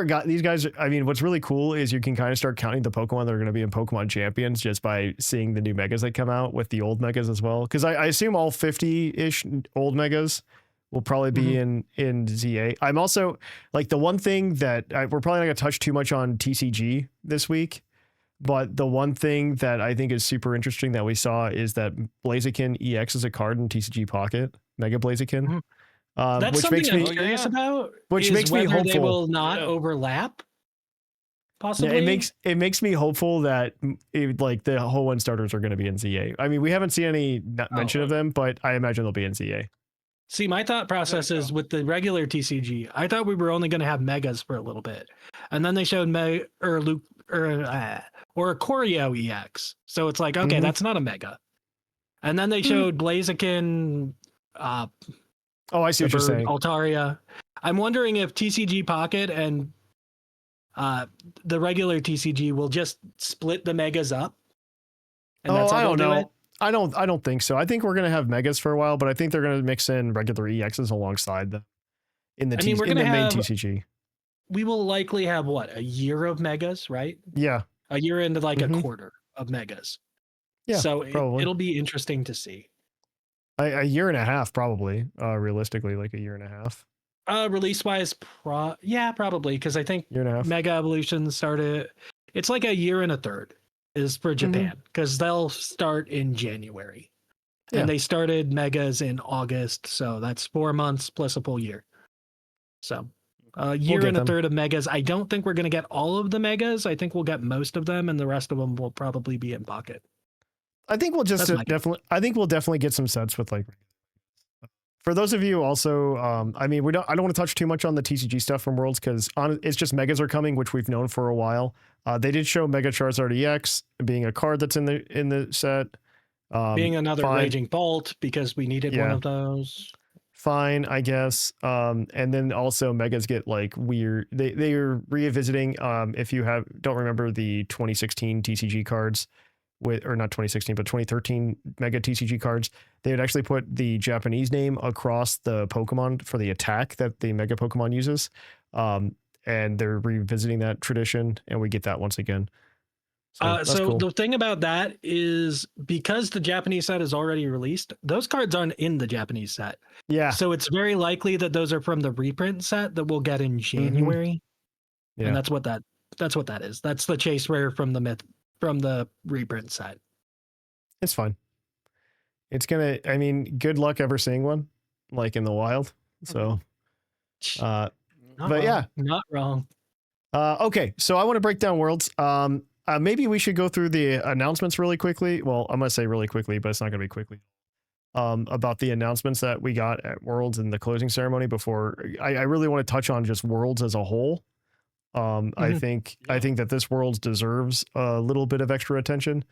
guys. I mean, what's really cool is you can kind of start counting the Pokemon that are going to be in Pokemon Champions just by seeing the new megas that come out with the old megas as well. Because I assume all 50-ish old megas will probably be in ZA. I'm also like the one thing that we're probably not going to touch too much on TCG this week. But the one thing that I think is super interesting that we saw is that Blaziken EX is a card in TCG Pocket, Mega Blaziken. That's which something makes I'm me curious about. which is makes me whether they hopeful. will not overlap. Possibly. Yeah, it makes me hopeful that like the whole one starters are going to be in ZA. I mean, we haven't seen any mention of them, but I imagine they'll be in ZA. See, my thought process is with the regular TCG, I thought we were only going to have megas for a little bit, and then they showed or a Choreo EX. So it's like, okay, that's not a mega. And then they showed Blaziken. Oh, I see what you're saying. Altaria. I'm wondering if TCG Pocket and the regular TCG will just split the megas up. And that's how I don't they'll do know. it. I don't think so. I think we're gonna have megas for a while, but I think they're gonna mix in regular EXs alongside them in the main TCG. We will likely have what, a year of megas, right? Yeah. A year into like a quarter of megas. Yeah. So probably. it'll be interesting to see. A year and a half, probably. Realistically, like a year and a half. Release wise, probably, because I think Year and a half. Mega Evolution started. It's like a year and a third is for Japan because they'll start in January, and they started megas in August, so that's 4 months plus a full year. So a year and a third of megas. I don't think we're going to get all of the megas. I think we'll get most of them, and the rest of them will probably be in Pocket. I think we'll just definitely get some sets with like. For those of you also, I mean, I don't want to touch too much on the TCG stuff from Worlds because it's just megas are coming, which we've known for a while. They did show Mega Charizard EX being a card that's in the set. Being another Raging Bolt because we needed one of those. Fine, I guess. And then also megas get like weird. They are revisiting. If you don't remember the 2016 TCG cards. Or not 2016, but 2013 Mega TCG cards, they would actually put the Japanese name across the Pokemon for the attack that the Mega Pokemon uses. And they're revisiting that tradition, and we get that once again. So cool. The thing about that is because the Japanese set is already released, those cards aren't in the Japanese set. Yeah. So it's very likely that those are from the reprint set that we'll get in January. Yeah. And that's what that is. That's the chase rare from the reprint side. It's fine. It's I mean, good luck ever seeing one like in the wild. So, not wrong. Okay. So I want to break down Worlds. Maybe we should go through the announcements really quickly. Well, I'm going to say really quickly, but it's not going to be quickly. About the announcements that we got at Worlds and the closing ceremony before I really want to touch on just Worlds as a whole. I think that this Worlds deserves a little bit of extra attention,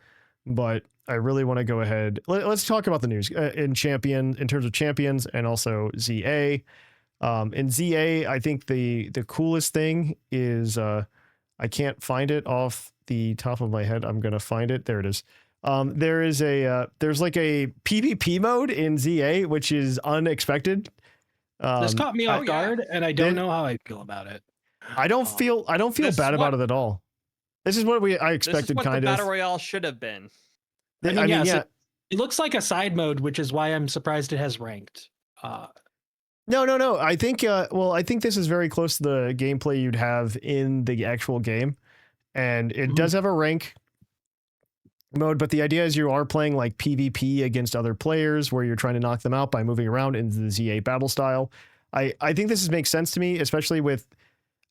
but I really want to go ahead. Let's talk about the news in terms of champions and also ZA. In ZA, I think the coolest thing is I can't find it off the top of my head. I'm gonna find it. There it is. There's like a PvP mode in ZA, which is unexpected. This caught me off guard, and I don't know how I feel about it. I don't feel bad about it at all. This is what I This is expected, what the kind battle of. royale should have been. I mean, I mean, yes, yeah. it looks like a side mode, which is why I'm surprised it has ranked. No. I think, I think this is very close to the gameplay you'd have in the actual game. And it does have a rank mode, but the idea is you are playing like PvP against other players where you're trying to knock them out by moving around in the ZA battle style. I think this makes sense to me, especially with,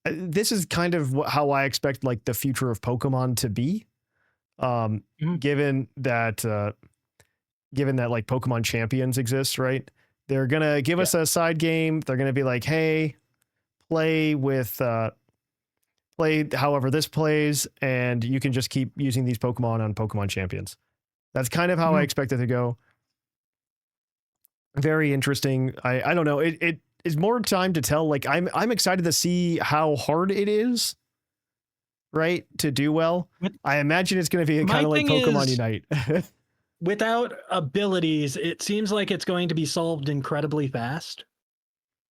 this is kind of how I expect like the future of Pokemon to be. Given that like Pokemon Champions exists, right? They're going to give us a side game. They're going to be like, hey, play however this plays, and you can just keep using these Pokemon on Pokemon Champions. That's kind of how I expect it to go. Very interesting. I don't know. It is more time to tell. Like I'm excited to see how hard it is, right? To do well. I imagine it's going to be kind of like Pokemon Unite. Without abilities, it seems like it's going to be solved incredibly fast,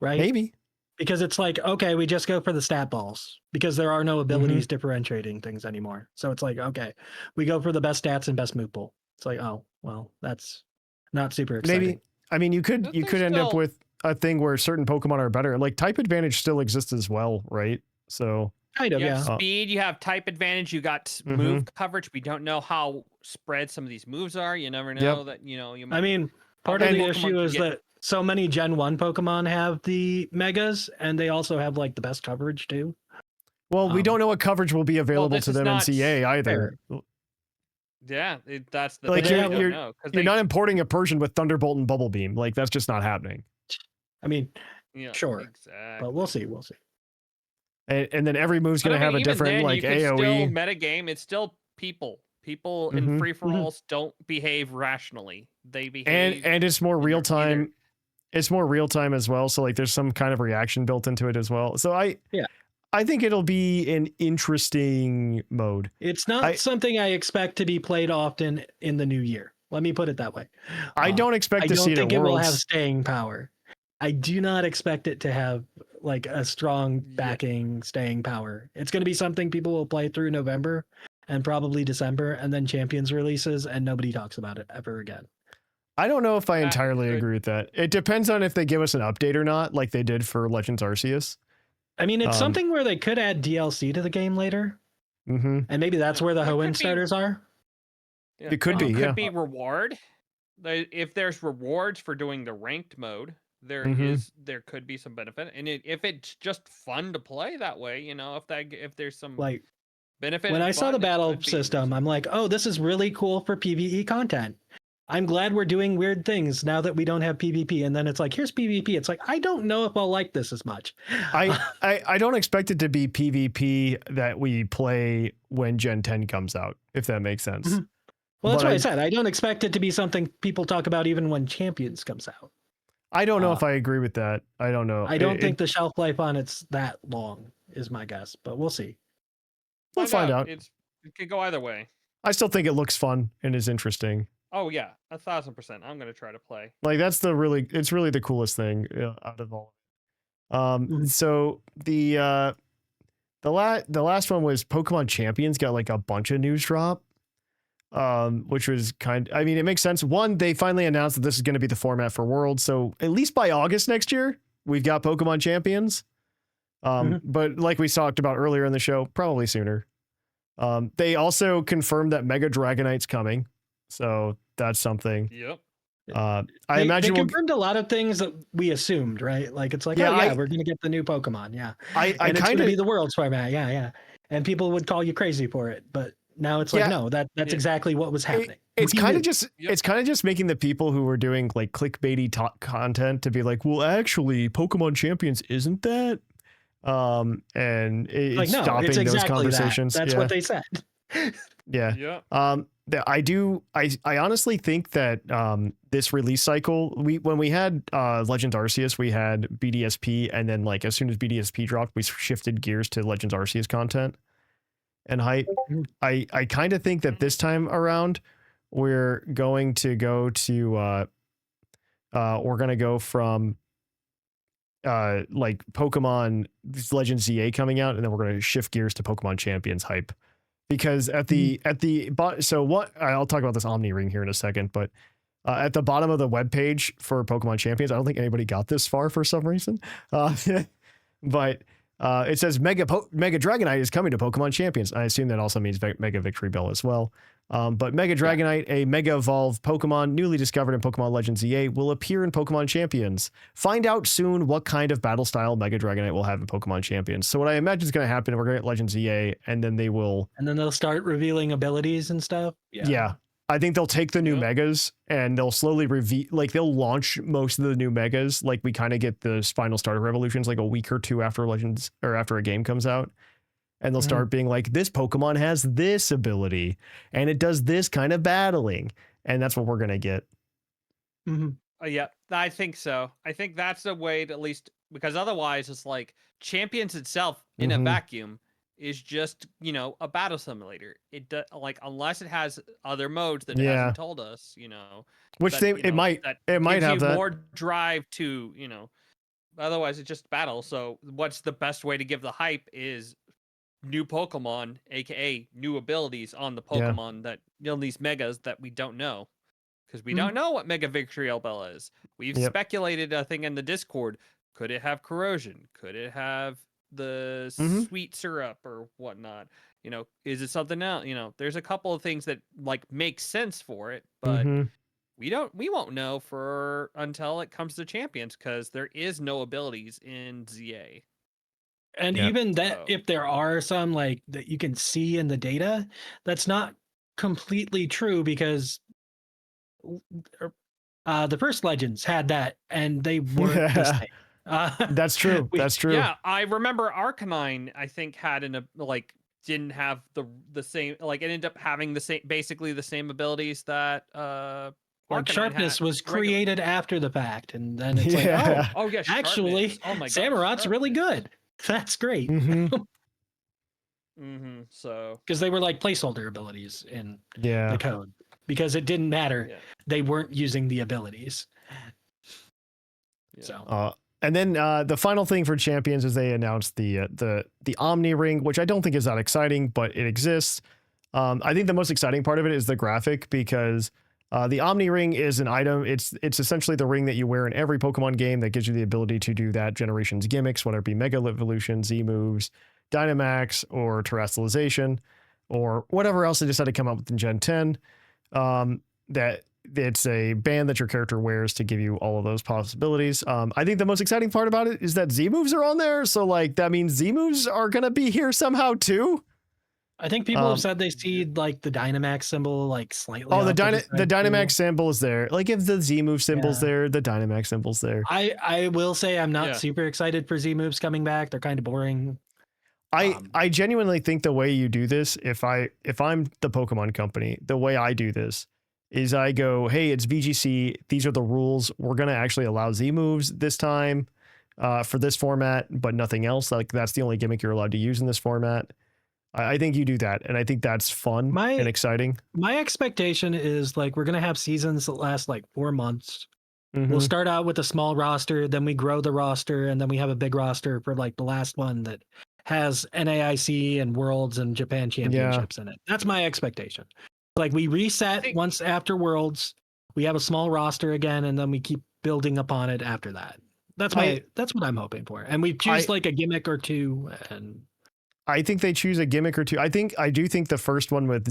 right? Maybe. Because it's like, okay, we just go for the stat balls because there are no abilities differentiating things anymore. So it's like, okay, we go for the best stats and best move pool. It's like, oh, well, that's not super exciting. Maybe. I mean, you could end up with a thing where certain Pokemon are better. Like type advantage still exists as well, right? So kind of, you have yeah. Speed, you have type advantage, you got move coverage. We don't know how spread some of these moves are. You never know that, you might, I mean, part of the issue is that so many Gen 1 Pokemon have the megas, and they also have like the best coverage too. Well, we don't know what coverage will be available to them in CA either. Fair. Yeah, that's the like thing. You're not importing a Persian with Thunderbolt and Bubble Beam. Like that's just not happening. I mean, yeah, sure, exactly. but we'll see. And then every move's going to have a different like AoE. Still metagame. It's still people. People in free for alls don't behave rationally. They behave, and it's more real time. It's more real time as well. So like there's some kind of reaction built into it as well. So I think it'll be an interesting mode. It's not something I expect to be played often in the new year. Let me put it that way. I don't expect to see it at I don't think it will Worlds. have staying power. I do not expect it to have like a strong backing staying power. It's going to be something people will play through November and probably December, and then Champions releases and nobody talks about it ever again. I don't know if I entirely agree with that. It depends on if they give us an update or not, like they did for Legends Arceus. I mean, it's something where they could add DLC to the game later. And maybe that's where the Hoenn starters are. Yeah. It could be, Could be reward. If there's rewards for doing the ranked mode, there could be some benefit. And if it's just fun to play that way, if there's some like benefit. When I saw the battle system, I'm like, oh, this is really cool for PvE content. I'm glad we're doing weird things now that we don't have PvP. And then it's like, here's PvP. It's like, I don't know if I'll like this as much. I don't expect it to be PvP that we play when Gen 10 comes out, if that makes sense. Well, that's what I said. I don't expect it to be something people talk about even when Champions comes out. I don't know if I agree with that. I don't know. I don't think the shelf life on it's that long is my guess, but we'll see. We'll find out. It could go either way. I still think it looks fun and is interesting. Oh yeah, 1,000%. I'm gonna try to play. Like that's it's really the coolest thing out of all. So the last one was Pokemon Champions got like a bunch of news drop, which was I mean, it makes sense. One, they finally announced that this is going to be the format for Worlds, so at least by August next year, we've got Pokemon Champions. But like we talked about earlier in the show, probably sooner. They also confirmed that Mega Dragonite's coming. So that's something. Yep. I imagine they confirmed a lot of things that we assumed, right? Like it's like, we're going to get the new Pokemon. Yeah. And it's going to be the Worlds format. Yeah. And people would call you crazy for it, but now it's like, no, that's exactly what was happening. It's kind of just making the people who were doing like clickbaity content to be like, well, actually Pokemon Champions isn't that? And it's like, stopping those conversations. That's what they said. Yeah. I honestly think that this release cycle, when we had Legends Arceus, we had BDSP, and then like as soon as BDSP dropped, we shifted gears to Legends Arceus content and hype. I kind of think that this time around we're going to go to from like Pokemon Legends ZA coming out, and then we're going to shift gears to Pokemon Champions hype. because so what I'll talk about this Omni ring here in a second, but at the bottom of the webpage for Pokemon Champions, I don't think anybody got this far for some reason. But it says Mega Dragonite is coming to Pokemon Champions. I assume that also means Mega Victreebel as well. But Mega Dragonite, a Mega Evolved Pokemon newly discovered in Pokemon Legends EA, will appear in Pokemon Champions. Find out soon what kind of battle style Mega Dragonite will have in Pokemon Champions. So what I imagine is going to happen, we're going to get Legends EA, and then they'll start revealing abilities and stuff. Yeah. I think they'll take the new Megas and they'll slowly reveal, like they'll launch most of the new Megas. Like we kind of get the final starter revolutions like a week or two after Legends or after a game comes out. And they'll start being like, this Pokemon has this ability and it does this kind of battling. And that's what we're going to get. Yeah, I think so. I think that's a way to at least, because otherwise it's like Champions itself in a vacuum is just, a battle simulator. It like, unless it has other modes that it hasn't told us, which that, it might have that more drive to, otherwise it's just battle. So what's the best way to give the hype is new Pokemon, aka new abilities on the Pokemon that these Megas that we don't know, because we don't know what Mega Victreebel is. We've speculated, I think, in the Discord. Could it have corrosion? Could it have the sweet syrup or whatnot? Is it something else? There's a couple of things that like make sense for it, but we won't know until it comes to Champions, because there is no abilities in ZA. And even that, if there are some like that you can see in the data, that's not completely true, because the first Legends had that and they weren't the same. That's true. That's true. Yeah, I remember Arcanine, I think, had didn't have the same, like it ended up having basically the same abilities that like Sharpness was created after the fact, and then it's like, actually, Samurot's really good. That's great. So because they were like placeholder abilities in the code, because it didn't matter. They weren't using the abilities. So and then the final thing for Champions is they announced the Omni ring, which I don't think is that exciting, but it exists. I think the most exciting part of it is the graphic, because the Omni ring is an item. It's essentially the ring that you wear in every Pokemon game that gives you the ability to do that generation's gimmicks, whether it be Mega Evolution, Z moves, Dynamax, or Terrestrialization, or whatever else they decided to come up with in Gen 10. That it's a band that your character wears to give you all of those possibilities. I think the most exciting part about it is that Z moves are on there. So like that means Z moves are going to be here somehow too. I think people have said they see like the Dynamax symbol like slightly. Oh, the Dynamax symbol is there. Like if the Z move symbol's there, the Dynamax symbol's there. I will say I'm not super excited for Z moves coming back. They're kind of boring. I genuinely think the way you do this, if I'm the Pokemon company, the way I do this is I go, hey, it's VGC. These are the rules. We're going to actually allow Z moves this time for this format, but nothing else. Like that's the only gimmick you're allowed to use in this format. I think you do that, and I think that's fun and exciting. My expectation is like we're going to have seasons that last like 4 months. We'll start out with a small roster, then we grow the roster, and then we have a big roster for like the last one that has NAIC and Worlds and Japan Championships in it. That's my expectation. Like we reset once after Worlds, we have a small roster again, and then we keep building upon it after that. That's what I'm hoping for. And we choose like a gimmick or two, and I think they choose a gimmick or two. I do think the first one with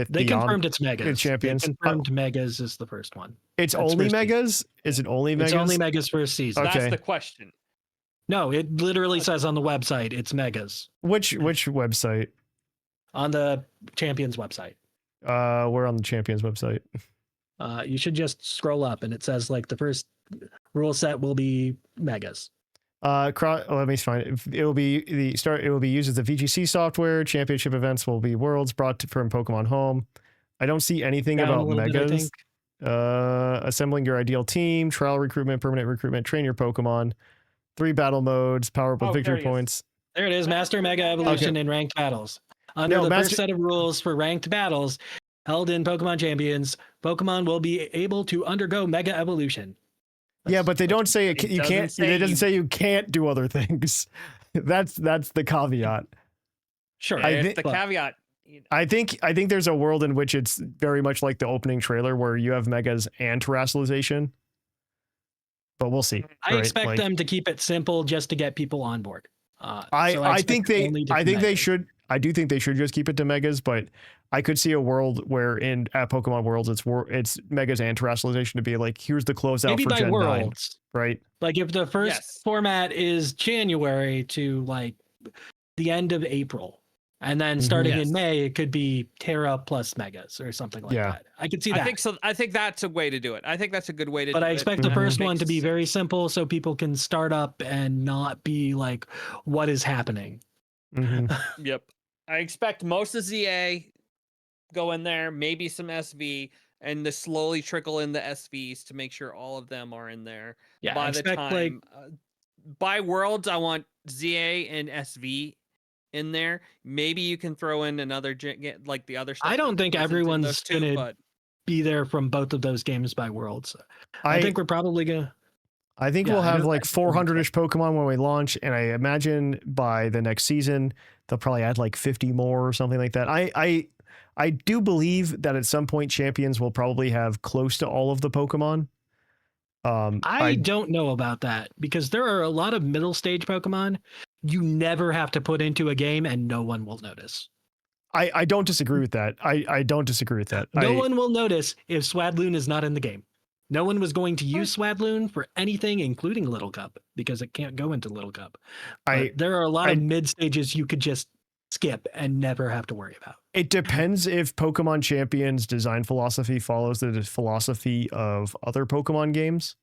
they confirmed it's Megas. Champions. They confirmed Megas is the first one. It's only Megas? Is it only Megas? It's only Megas first season. Okay. That's the question. No, it literally says on the website it's Megas. Which website? On the Champions website. We're on the Champions website. You should just scroll up and it says like the first rule set will be Megas. Let me find it. It will be used as the VGC software. Championship events will be Worlds brought from Pokemon Home. I don't see anything about Megas. Assembling your ideal team, trial recruitment, permanent recruitment, train your Pokemon, 3 battle modes, power up with victory points. There it is. Master Mega Evolution in ranked battles. Under the first set of rules for ranked battles held in Pokemon Champions, Pokemon will be able to undergo Mega Evolution. But they don't say you can't. It doesn't say you can't do other things. That's the caveat. Sure. If think- the caveat. I think there's a world in which it's very much like the opening trailer where you have megas and terrestrialization. But we'll see. I right? expect Like, them to keep it simple just to get people on board. I think they should. I do think they should just keep it to megas, but I could see a world where at Pokemon Worlds it's megas and terrestrialization to be like, here's the closeout Maybe for by Gen 9, worlds. right? Like if the first format is January to like the end of April, and then starting in May, it could be Terra plus megas or something like that. I could see that. I think so. I think that's a way to do it. I think that's a good way to do it. But I expect the That first one makes to be sense. very simple so people can start up and not be like, what is happening? Mm-hmm. Yep. I expect most of ZA go in there, maybe some SV, and to slowly trickle in the SVs to make sure all of them are in there. Yeah, by I the expect time by Worlds, I want ZA and SV in there. Maybe you can throw in another like the other stuff. I don't think that goes into everyone's those two, gonna but be there from both of those games by Worlds. I think we're probably gonna. I think Yeah, we'll I have don't- like 400-ish Pokemon when we launch, and I imagine by the next season they'll probably add like 50 more or something like that. I do believe that at some point Champions will probably have close to all of the Pokemon. I don't know about that because there are a lot of middle stage Pokemon you never have to put into a game and no one will notice. I don't disagree with that. I don't disagree with that. No one will notice if Swadloon is not in the game. No one was going to use Swadloon for anything, including Little Cup, because it can't go into Little Cup. But there are a lot of mid stages you could just skip and never have to worry about. It depends if Pokemon Champions design philosophy follows the philosophy of other Pokemon games.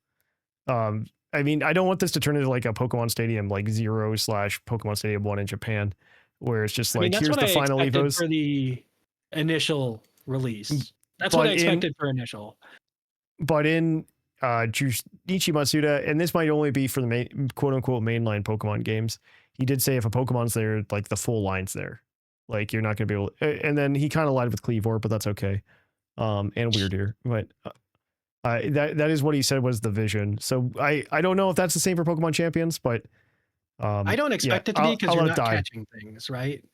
I mean, I don't want this to turn into like a Pokemon Stadium like 0 / Pokemon Stadium 1 in Japan, where it's just like, that's here's what the I final expected Evos. for the initial release. That's what I expected for initial. But in Junichi Matsuda, and this might only be for the main, quote unquote mainline Pokemon games, he did say if a Pokemon's there, like the full line's there. Like you're not going to be able to, and then he kind of lied with Cleavor, but that's okay. And Weirdeer. But that is what he said was the vision. So I don't know if that's the same for Pokemon Champions, but I don't expect it to be because you're not catching things, right?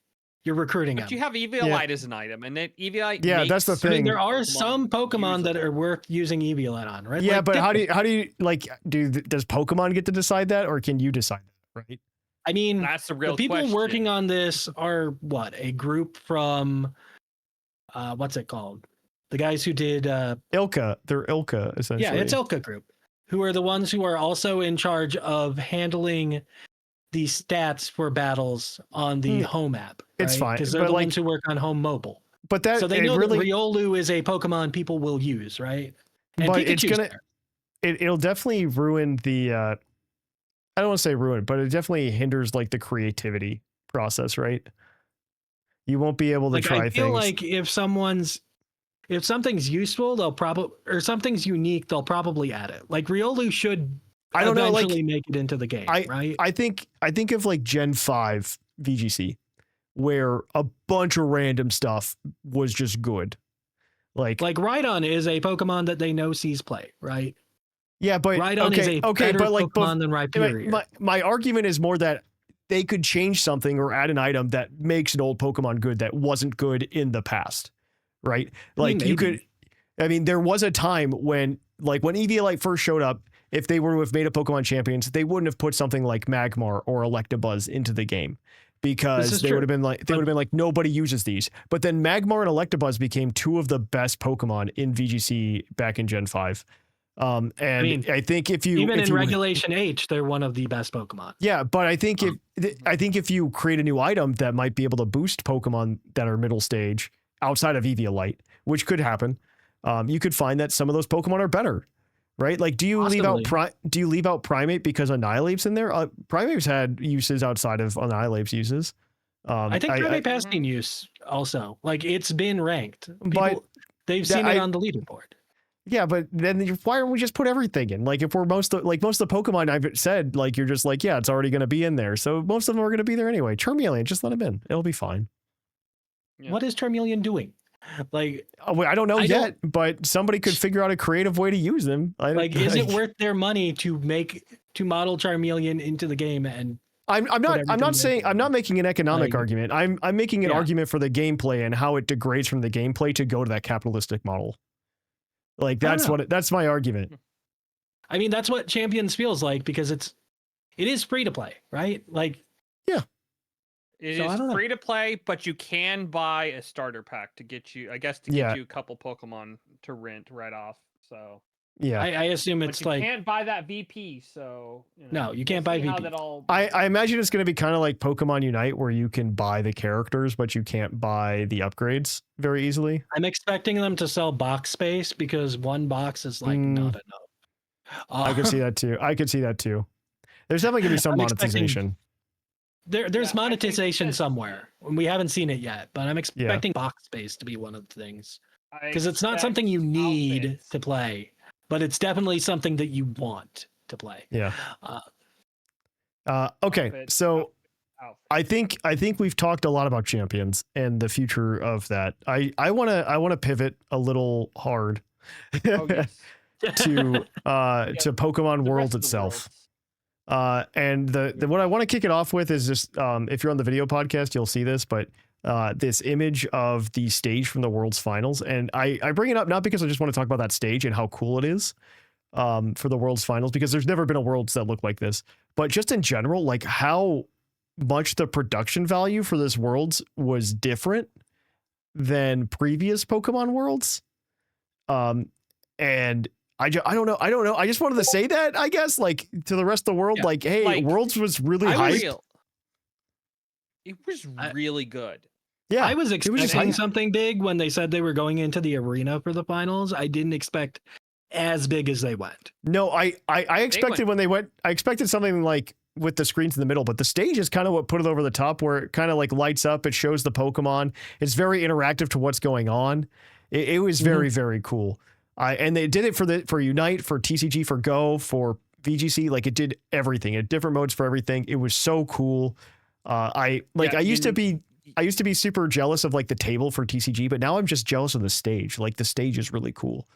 You're recruiting them. But you have Eviolite as an item, and Eviolite. Yeah, that's the thing. I mean, there are some Pokemon that are worth using Eviolite on, right? Yeah, like, but how do you like does Pokemon get to decide that, or can you decide that, right? I mean, that's the real the people question. working on this are what, a group from what's it called? The guys who did Ilka. They're Ilka essentially. Yeah, it's Ilka Group, who are the ones who are also in charge of handling the stats for battles on the home app. Right? It's fine because they're the ones who work on home mobile. But that so they know really, that Riolu is a Pokemon people will use, right? And but Pikachu's it's gonna there. it'll definitely ruin the I don't want to say ruin, but it definitely hinders like the creativity process, right? You won't be able to Like, try I feel things. like if something's useful, they'll probably, or something's unique, they'll probably add it. Like Riolu should I don't know, like, eventually make it into the game, right? I think of like Gen 5 VGC, where a bunch of random stuff was just good. Like Rhydon is a Pokemon that they know sees play, right? Yeah, but Rhydon is a better but like Pokemon than Rhyperior. My argument is more that they could change something or add an item that makes an old Pokemon good that wasn't good in the past, right? Like you could, I mean, there was a time when Eviolite first showed up, if they were to have made a Pokemon Champions, they wouldn't have put something like Magmar or Electabuzz into the game because they would have been like, nobody uses these. But then Magmar and Electabuzz became two of the best Pokemon in VGC back in Gen 5. I think in Regulation H, they're one of the best Pokemon. Yeah, but I think if you create a new item that might be able to boost Pokemon that are middle stage outside of Eviolite, which could happen, you could find that some of those Pokemon are better, right? Like, do you leave out Primate because Annihilape's in there? Primate's had uses outside of Annihilape's uses. I think Primate has seen use also. Like, it's been ranked. They've seen it on the leaderboard. Yeah, but then why don't we just put everything in? Like, if we're most of the Pokemon I've said, like, you're just like, yeah, it's already going to be in there. So most of them are going to be there anyway. Charmeleon, just let them in. It'll be fine. Yeah. What is Charmeleon doing? Like, I don't know yet, but somebody could figure out a creative way to use them. Is it worth their money to model Charmeleon into the game and I'm not making an economic Like, argument. I'm making an yeah. argument for the gameplay and how it degrades from the gameplay to go to that capitalistic model. Like that's my argument. I mean, that's what Champions feels like because it is free to play, right? Like, It So, I don't is know. free to play, but you can buy a starter pack to get you, I guess, to get you a couple Pokemon to rent right off. So Yeah. I assume but it's you like, can't buy that VP. So No, you can't buy see how VP. that all- I imagine it's going to be kind of like Pokemon Unite, where you can buy the characters, but you can't buy the upgrades very easily. I'm expecting them to sell box space because one box is like not enough. I could see that too. There's definitely going to be some I'm expecting- monetization. There's Yeah, I think monetization that- somewhere. We haven't seen it yet, but I'm expecting box space to be one of the things I because it's not expect something you need outfits. to play, but it's definitely something that you want to play. Yeah. Uh, Okay. Outfits, So outfits. I think we've talked a lot about Champions and the future of that. I want to pivot a little hard Oh, yes. to Pokemon The World rest of the itself. worlds. And the what I want to kick it off with is just if you're on the video podcast, you'll see this, but this image of the stage from the World's Finals. And I bring it up not because I just want to talk about that stage and how cool it is for the World's Finals, because there's never been a Worlds that look like this, but just in general, like how much the production value for this Worlds was different than previous Pokemon Worlds. And I don't know. I just wanted to say that, I guess, like to the rest of the world, Yeah. like, hey, Like, Worlds was really I was hyped. real. It was really good. Yeah. I was it just expecting hype. something big when they said they were going into the arena for the finals. I didn't expect as big as they went. No, I expected went- when they went, I expected something like with the screens in the middle, but the stage is kind of what put it over the top, where it kind of like lights up. It shows the Pokemon. It's very interactive to what's going on. It was very, very cool. And they did it for Unite, for TCG, for Go, for VGC. Like it did everything. It had different modes for everything. It was so cool. I used to be super jealous of like the table for TCG, but now I'm just jealous of the stage. Like the stage is really cool.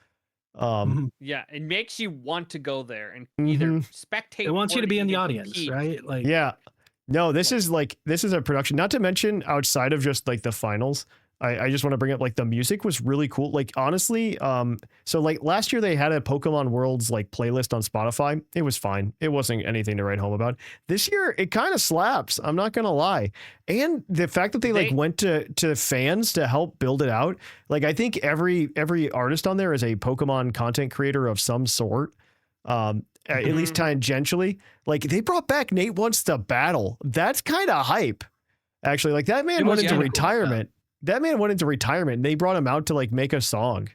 Yeah, it makes you want to go there and either spectate. It wants you or to be in the even audience, compete. right? Like, Yeah. No, this is a production, not to mention outside of just like the finals. I just want to bring up like the music was really cool. Like honestly, so like last year they had a Pokemon Worlds like playlist on Spotify. It was fine. It wasn't anything to write home about. This year it kind of slaps. I'm not gonna lie. And the fact that they like went to fans to help build it out. Like I think every artist on there is a Pokemon content creator of some sort. At least tangentially. Like they brought back Nate Wants to Battle. That's kind of hype. Actually, like that man It went was into kinda cool, retirement. That man went into retirement and they brought him out to like make a song.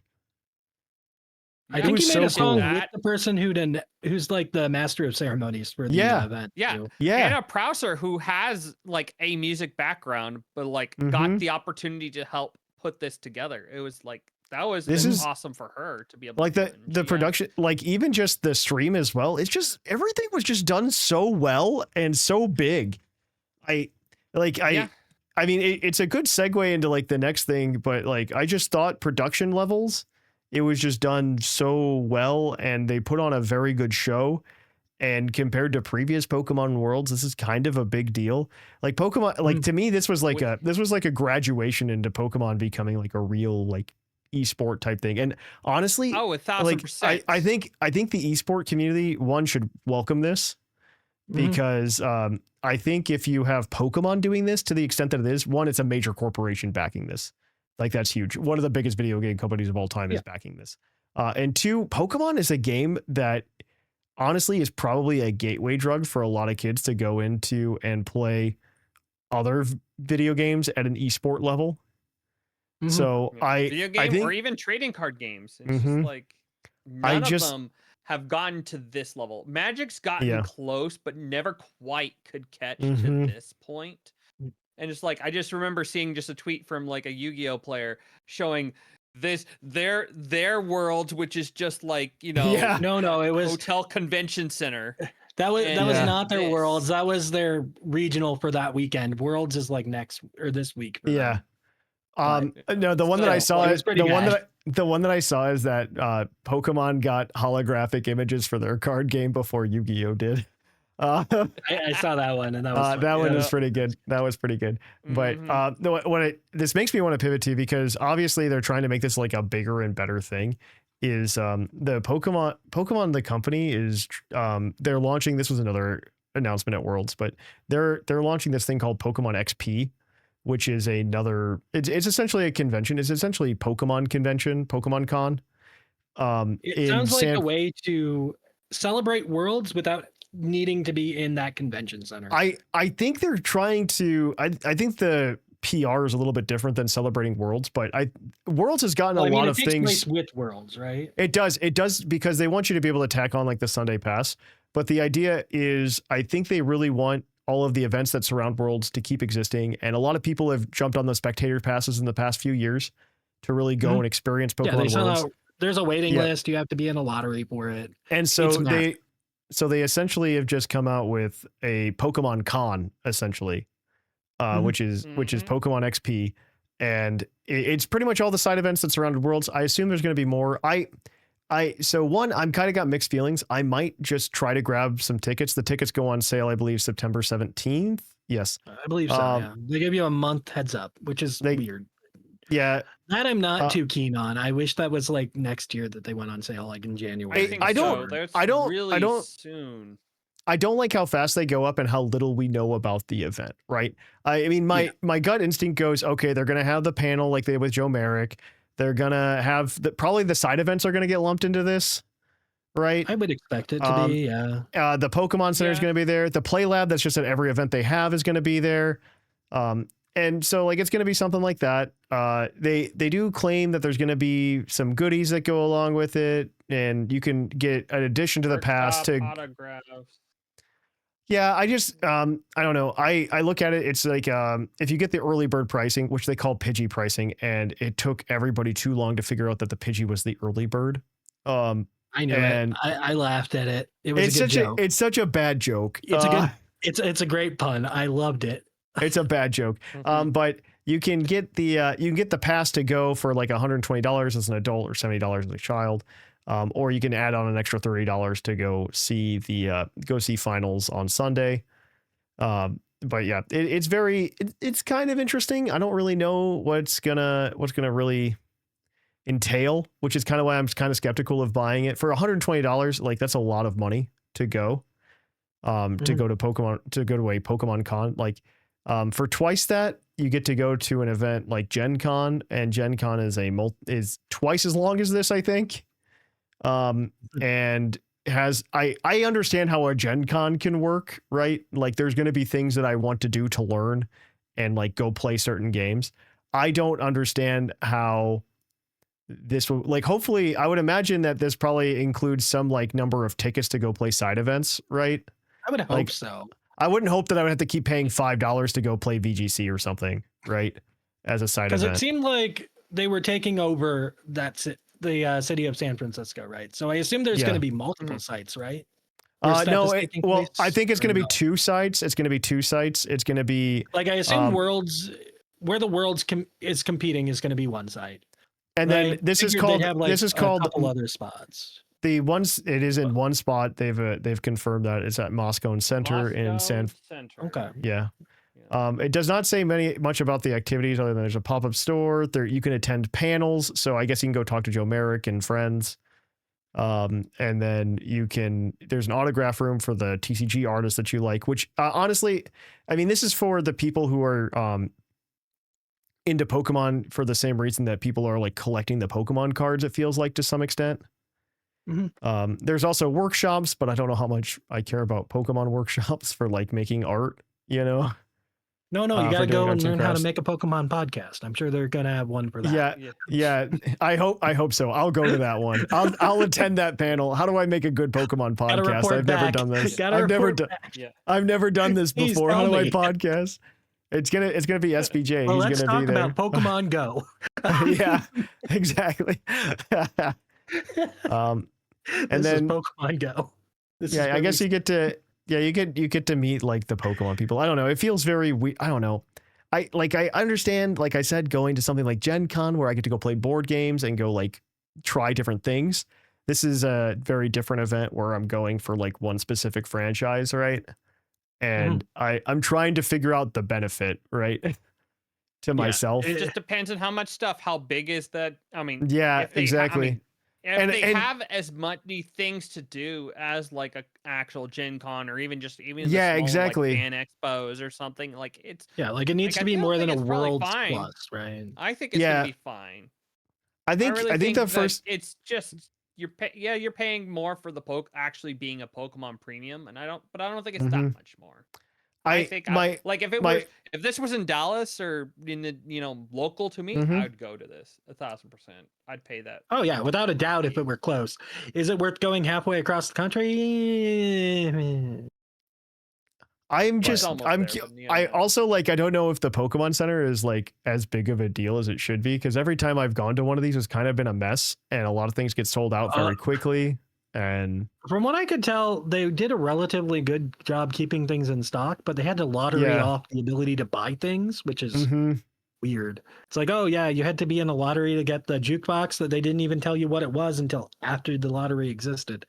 I It think was he made a so song cool. with the person who's like the master of ceremonies for the event. Yeah. too. Yeah. Anna Prouser, who has like a music background, but like got the opportunity to help put this together. It was like This is awesome for her to be able like to do it, and the she, production, like even just the stream as well. It's just everything was just done so well and so big. I mean, it's a good segue into like the next thing, but like I just thought production levels, it was just done so well and they put on a very good show. And compared to previous Pokemon Worlds, this is kind of a big deal. Like Pokemon, like to me, this was like a graduation into Pokemon becoming like a real like esport type thing. And honestly, 1,000%. I think the esport community should welcome this because I think if you have Pokemon doing this to the extent that it is, it's a major corporation backing this. Like that's huge. One of the biggest video game companies of all time is backing this. And two, Pokemon is a game that honestly is probably a gateway drug for a lot of kids to go into and play other video games at an esport level. So video game I think, or even trading card games. It's just like none of them have gotten to this level. Magic's gotten close, but never quite could catch to this point. And it's like I just remember seeing just a tweet from like a Yu-Gi-Oh player showing their world, which is just like it was hotel convention center. That was not their this. Worlds. That was their regional for that weekend. Worlds is like next or this week. For them. No, the one that I saw is pretty bad. the one that I saw is that Pokemon got holographic images for their card game before Yu-Gi-Oh did. I saw that one, and that was funny. that one Yeah. was pretty good. That was pretty good. But this makes me want to pivot to, because obviously they're trying to make this like a bigger and better thing. Is the Pokemon the company is they're launching. This was another announcement at Worlds, but they're launching this thing called Pokemon XP, which is another. It's essentially a convention. It's essentially Pokemon convention, Pokemon Con. It sounds like a way to celebrate Worlds without needing to be in that convention center. I think they're trying to. I think the PR is a little bit different than celebrating Worlds, but Worlds has gotten a lot of it takes things. place with Worlds, right? It does because they want you to be able to tack on like the Sunday pass. But the idea is, I think they really want all of the events that surround Worlds to keep existing, and a lot of people have jumped on the spectator passes in the past few years to really go and experience Pokemon Worlds. There's a waiting list. You have to be in a lottery for it. And so they essentially have just come out with a Pokemon Con, essentially, which is Pokemon XP, and it's pretty much all the side events that surrounded Worlds. I assume there's going to be more. I'm kind of got mixed feelings. I might just try to grab some tickets. The tickets go on sale, I believe, September 17th. Yes, I believe so. Yeah. They give you a month heads up, which is weird. Yeah, that I'm not too keen on. I wish that was like next year that they went on sale, like in January. I don't soon. I don't like how fast they go up and how little we know about the event, right? I mean, my gut instinct goes, okay, they're going to have the panel like they did with Joe Merrick. They're going to have probably the side events are going to get lumped into this, right? I would expect it to be, yeah. The Pokemon Center is going to be there. The Play Lab that's just at every event they have is going to be there. And so like, it's going to be something like that. They do claim that there's going to be some goodies that go along with it, and you can get an addition to the pass to autographs. Yeah, I just I don't know. I look at it, it's like if you get the early bird pricing, which they call Pidgey pricing, and it took everybody too long to figure out that the Pidgey was the early bird. I knew it. I laughed at it. It was a good joke. It's such a bad joke. It's a great pun. I loved it. It's a bad joke. But you can get the pass to go for like $120 as an adult or $70 as a child. Or you can add on an extra $30 to go see finals on Sunday. But yeah, it's kind of interesting. I don't really know what's gonna really entail, which is kind of why I'm kind of skeptical of buying it for $120. Like, that's a lot of money to go, to go to a Pokemon Con. Like, for twice that, you get to go to an event like Gen Con, and Gen Con is twice as long as this, I think. And I understand how a Gen Con can work, right? Like, there's going to be things that I want to do to learn and like go play certain games. I don't understand how this will, like, hopefully I would imagine that this probably includes some like number of tickets to go play side events, right? I would hope so. I wouldn't hope that I would have to keep paying $5 to go play VGC or something, right? As a side event. Because it seemed like they were taking over the city of San Francisco, right? So I assume there's going to be multiple sites, right? I think it's going to be two sites. It's going to be two sites. It's going to be like, I assume Worlds, where the Worlds is competing, is going to be one site. And then this is called a couple other spots. The ones it is in one spot. They've confirmed that it's at Moscone Center in San. Okay. Yeah. It does not say much about the activities other than there's a pop-up store there. You can attend panels. So I guess you can go talk to Joe Merrick and friends. And then there's an autograph room for the TCG artists that you like, which honestly, I mean, this is for the people who are, into Pokemon for the same reason that people are like collecting the Pokemon cards. It feels like to some extent. Mm-hmm. There's also workshops, but I don't know how much I care about Pokemon workshops for like making art, you know? No, you got to go and learn how to make a Pokemon podcast. I'm sure they're going to have one for that. Yeah. I hope so. I'll go to that one. I'll attend that panel. How do I make a good Pokemon podcast? I've never done this. I've never done this before. How do I podcast? It's gonna be SBJ. Well, He's let's gonna talk be there. about Pokemon Go. Yeah, exactly. And then Pokemon Go. I guess you get to meet like the Pokemon people. I don't know. It feels very weird. I don't know. I understand, like I said, going to something like Gen Con where I get to go play board games and go like try different things. this is a very different event where I'm going for like one specific franchise, right? And I'm trying to figure out the benefit, right? To myself. It just depends on how much stuff, how big is that? I mean, Yeah, if they exactly. if they have as many things to do as like a actual Gen Con or even the small, exactly. like, fan expos or something, like it's like it needs to be more than a world's plus, right? I think it's gonna be fine. I think the first it's just you're paying more for the actually being a Pokemon premium, and I don't think it's that much more. I think if this was in Dallas or in the local to me, I'd go to this 1,000%. I'd pay that. Oh yeah, without a doubt. If it were close, is it worth going halfway across the country? I also like, I don't know if the Pokemon Center is like as big of a deal as it should be, because every time I've gone to one of these, it's kind of been a mess, and a lot of things get sold out very quickly. And from what I could tell, they did a relatively good job keeping things in stock, but they had to lottery off the ability to buy things, which is weird. It's like, oh yeah, you had to be in a lottery to get the jukebox that they didn't even tell you what it was until after the lottery existed.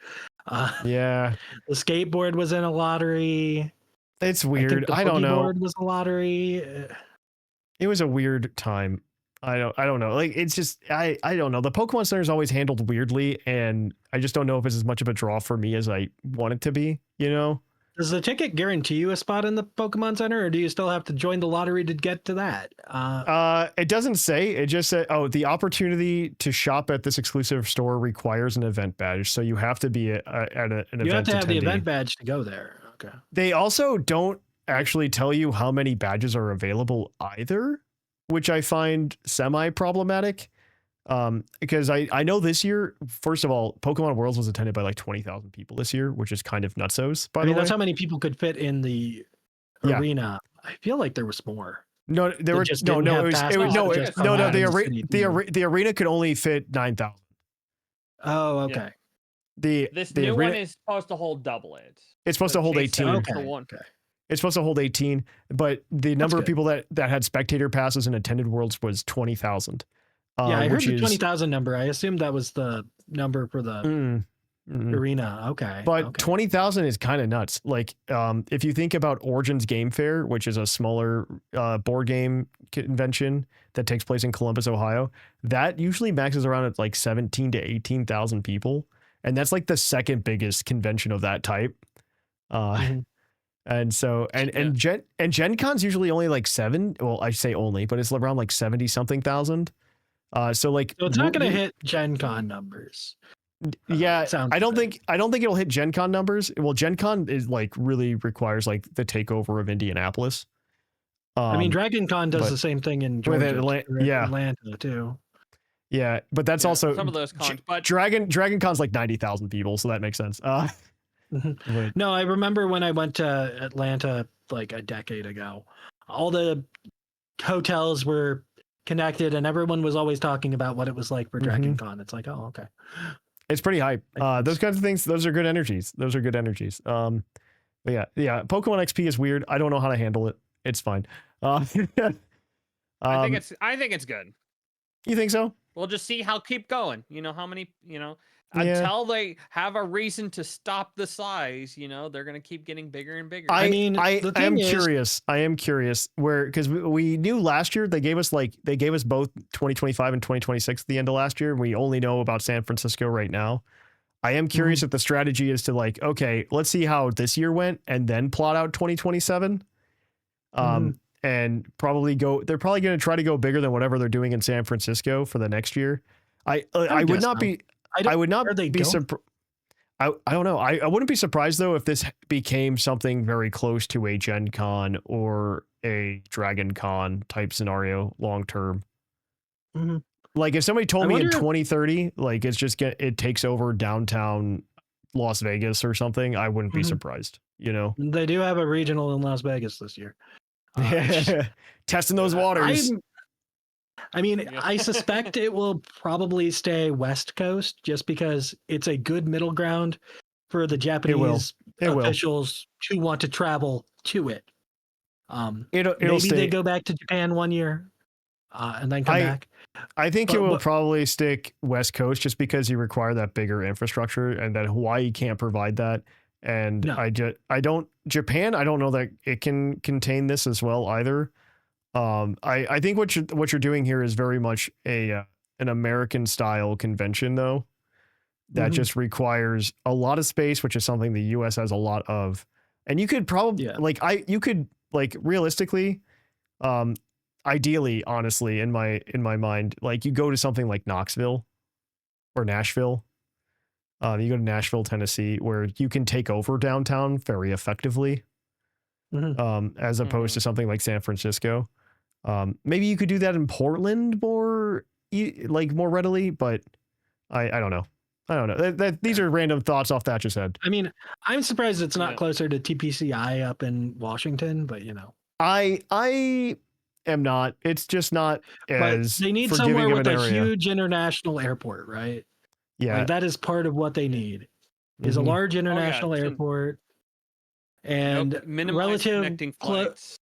the skateboard was in a lottery. It's weird. I don't know. Was a lottery. It was a weird time. I don't know. Like, it's just, I don't know. The Pokemon Center is always handled weirdly, and I just don't know if it's as much of a draw for me as I want it to be, Does the ticket guarantee you a spot in the Pokemon Center, or do you still have to join the lottery to get to that? It doesn't say. It just said, the opportunity to shop at this exclusive store requires an event badge. So you have to be at an event. You have to have attendee. the event badge to go there. Okay. They also don't actually tell you how many badges are available either, which I find semi-problematic. Because I know this year, first of all, Pokemon Worlds was attended by like 20,000 people this year, which is kind of nutsos. By the way, that's how many people could fit in the arena. I feel like there was more. No, there were the arena could only fit 9,000. Oh, okay. Yeah. This new one is supposed to hold double it. It's supposed to hold 18. Okay. It's supposed to hold 18, but the number of people that had spectator passes and attended Worlds was 20,000. I heard the 20,000 number. I assumed that was the number for the arena. Okay. But 20,000 is kind of nuts. Like, if you think about Origins Game Fair, which is a smaller board game convention that takes place in Columbus, Ohio, that usually maxes around at like 17 to 18,000 people. And that's like the second biggest convention of that type. And so, and Gen Con's usually only like 7. Well, I say only, but it's around like 70 something thousand. So it's not going to hit Gen Con numbers. I don't think it'll hit Gen Con numbers. Well, Gen Con is like really requires like the takeover of Indianapolis. I mean, Dragon Con does the same thing in Georgia, Atlanta too. Yeah, but that's also some of those cons. But Dragon Con's like 90,000 people, so that makes sense. No, I remember when I went to Atlanta like a decade ago, all the hotels were connected and everyone was always talking about what it was like for Dragon Con. It's like, oh, okay. It's pretty hype. Those kinds of things, those are good energies. But yeah, Pokemon XP is weird. I don't know how to handle it. It's fine. I think it's good. You think so? We'll just see keep going. How many, until they have a reason to stop the size, they're going to keep getting bigger and bigger. I am curious because we knew last year they gave us both 2025 and 2026 at the end of last year. We only know about San Francisco right now. I am curious if the strategy is to like, okay, let's see how this year went and then plot out 2027. And they're probably going to try to go bigger than whatever they're doing in San Francisco for the next year. I would not be surprised. I don't know. I wouldn't be surprised though if this became something very close to a Gen Con or a Dragon Con type scenario long term. Like if somebody told me in 2030, like it takes over downtown Las Vegas or something, I wouldn't be surprised. They do have a regional in Las Vegas this year. Testing those waters. I suspect it will probably stay West Coast just because it's a good middle ground for the Japanese officials who want to travel to it. It'll maybe stay. They go back to Japan one year. and then come back. I think it But- will but- probably stick West Coast just because you require that bigger infrastructure, and that Hawaii can't provide that. And No. Japan, I don't know that it can contain this as well either. I think what you're doing here is very much an American style convention though, that Mhm. just requires a lot of space, which is something the US has a lot of. And you could probably realistically, ideally, honestly, in my mind, like you go to something like Knoxville or Nashville. You go to Nashville, Tennessee, where you can take over downtown very effectively, as opposed to something like San Francisco. Maybe you could do that in Portland more readily, but I don't know. These are random thoughts off Thatch's head. I mean, I'm surprised it's not Yeah. closer to TPCI up in Washington, but I am not. It's just not as but they need forgiving somewhere of with an a area. huge international airport, right? Yeah, Like that is part of what they need. Is a Mhm. large international so- airport and Nope, minimize connecting flights.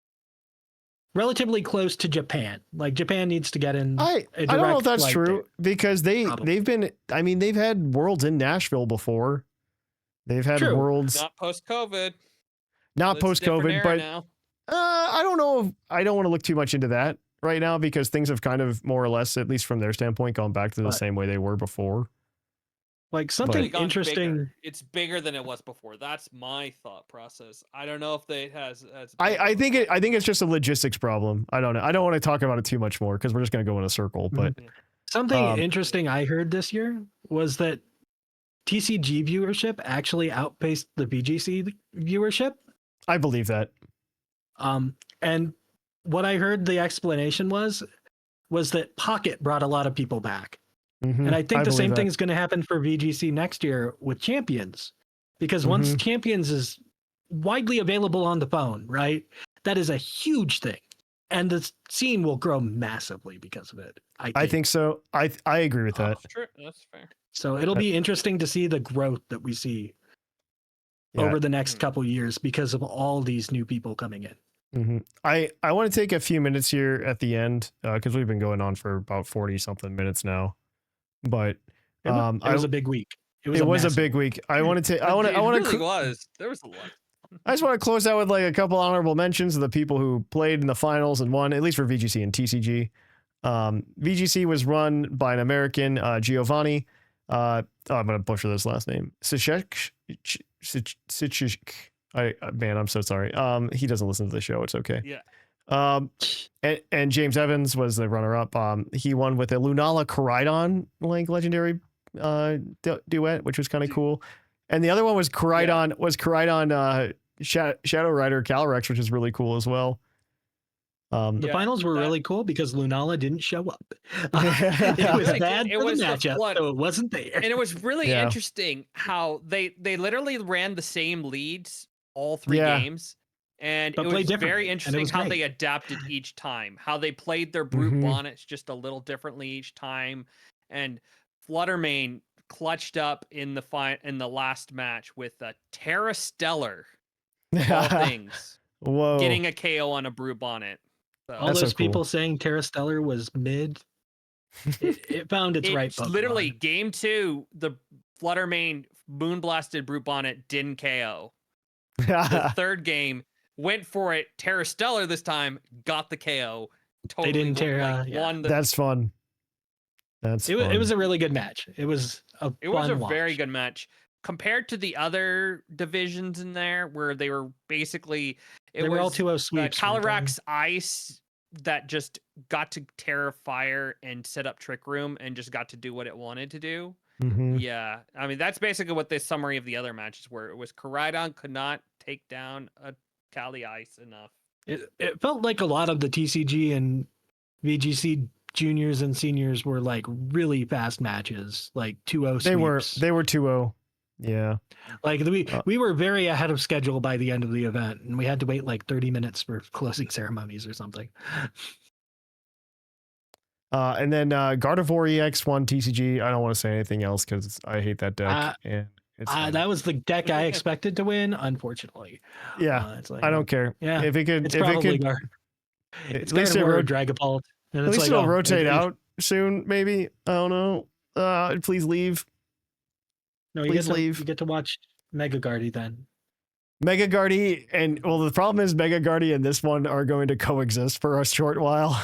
relatively close to Japan. Like Japan needs to get in. I a don't know direct if that's flight true there. because Probably. they've had worlds in Nashville before. They've had True. worlds Not post COVID. not post COVID, but now. I don't know if I don't want to look too much into that right now because things have kind of more or less, at least from their standpoint, gone back to the But- same way they were before. Like something It's gotten interesting. bigger. It's bigger than it was before. That's my thought process. I don't know if it has. I think it's just a logistics problem. I don't know. I don't want to talk about it too much more because we're just going to go in a circle. But Something interesting I heard this year was that TCG viewership actually outpaced the VGC viewership. I believe that. And what I heard the explanation was that Pocket brought a lot of people back. Mhm. And I think the believe same that. thing is going to happen for VGC next year with Champions. Because once Mm-hmm. Champions is widely available on the phone, right? That is a huge thing. And the scene will grow massively because of it. I think so. I agree with that. That's true. That's fair. So it'll be interesting to see the growth that we see Yeah. over the next couple years because of all these new people coming in. hmm I want to take a few minutes here at the end because we've been going on for about 40 something minutes now. But It was a big week. It was a big massive week. I want to take. I want It to. really was. There was a lot. I just want to close out with like a couple honorable mentions of the people who played in the finals and won, at least for VGC and TCG. VGC was run by an American, Giovanni. I'm gonna butcher this last name. Sichek. Man, I'm so sorry. He doesn't listen to the show. It's okay. Yeah. And James Evans was the runner-up. He won with a Lunala Koraidon legendary duet, which was kind of cool. And the other one was Koraidon Shadow Rider Calyrex, which is really cool as well. The Yeah, finals were that- really cool because Lunala didn't show up. it was Really, bad it for was the the matchup, flood. so it wasn't there. And it was really Yeah. interesting how they literally ran the same leads all three Yeah. games. And But it played was differently, very and it interesting was how great. they adapted each time, how they played their brute Mhm. bonnets just a little differently each time. And Fluttermane clutched up in the last match with a Terra Stellar, of all things, Whoa. getting a KO on a brute bonnet. So All That's so those cool. people saying Terra Stellar was mid, it found its right. it's Pokemon. literally game 2, the Fluttermane Moonblasted brute bonnet didn't KO. The third game went for it. Terra Stellar this time got the KO. Totally didn't Terra, yeah. won the. That's fun. That's It fun. was a really good match. It was a It was a fun very watch. good match compared to the other divisions in there, where they were basically. They were all 2-0 sweeps. weren't they? Calyrex Ice that just got to Terra Fire and set up Trick Room and just got to do what it wanted to do. Mhm. Yeah, I mean that's basically what the summary of the other matches were. It was Koraidon could not take down a Cali Ice enough. It felt like a lot of the TCG and VGC juniors and seniors were like really fast matches, like 2-0 sweeps. They were 2-0. Yeah. Like we were very ahead of schedule by the end of the event, and we had to wait like 30 minutes for closing ceremonies or something. And then Gardevoir EX won TCG. I don't want to say anything else because I hate that deck. And it's fine. That was the deck I expected to win, unfortunately. yeah. It's like, I don't care. Yeah, If it could, it's if it probably could, it's at least it Gardevoir or rode. Dragapult. And At it's least like, it'll oh, rotate out soon, maybe. I don't know. Please leave. No, Please leave. You get to watch Mega Guardy then. Mega Guardy the problem is Mega Guardy and this one are going to coexist for a short while.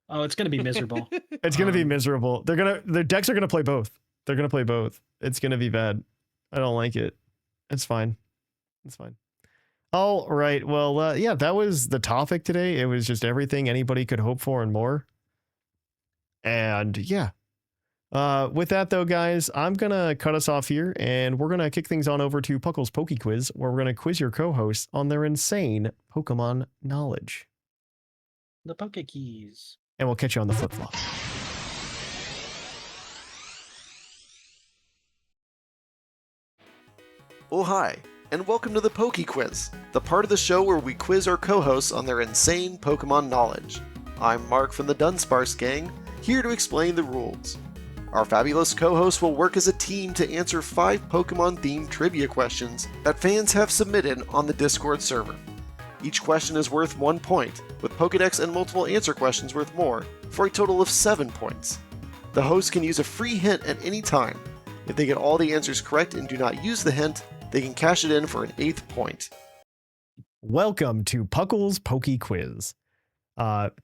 Oh, it's going to be miserable. It's going to be miserable. Their decks are going to play both. They're going to play both. It's going to be bad. I don't like it. It's fine. It's fine. All right. Well, yeah, that was the topic today. It was just everything anybody could hope for and more. And yeah. With that though, guys, I'm going to cut us off here and we're going to kick things on over to Puckle's PokeQuiz, where we're going to quiz your co-hosts on their insane Pokemon knowledge. The Poke Keys. And we'll catch you on the flip-flop. Oh hi, and welcome to the PokeQuiz, the part of the show where we quiz our co-hosts on their insane Pokemon knowledge. I'm Mark from the Dunsparce gang, here to explain the rules. Our fabulous co-hosts will work as a team to answer 5 Pokemon-themed trivia questions that fans have submitted on the Discord server. Each question is worth 1 point, with Pokedex and multiple answer questions worth more, for a total of 7 points. The hosts can use a free hint at any time. If they get all the answers correct and do not use the hint, they can cash it in for an 8th point. Welcome to Puckle's PokeQuiz.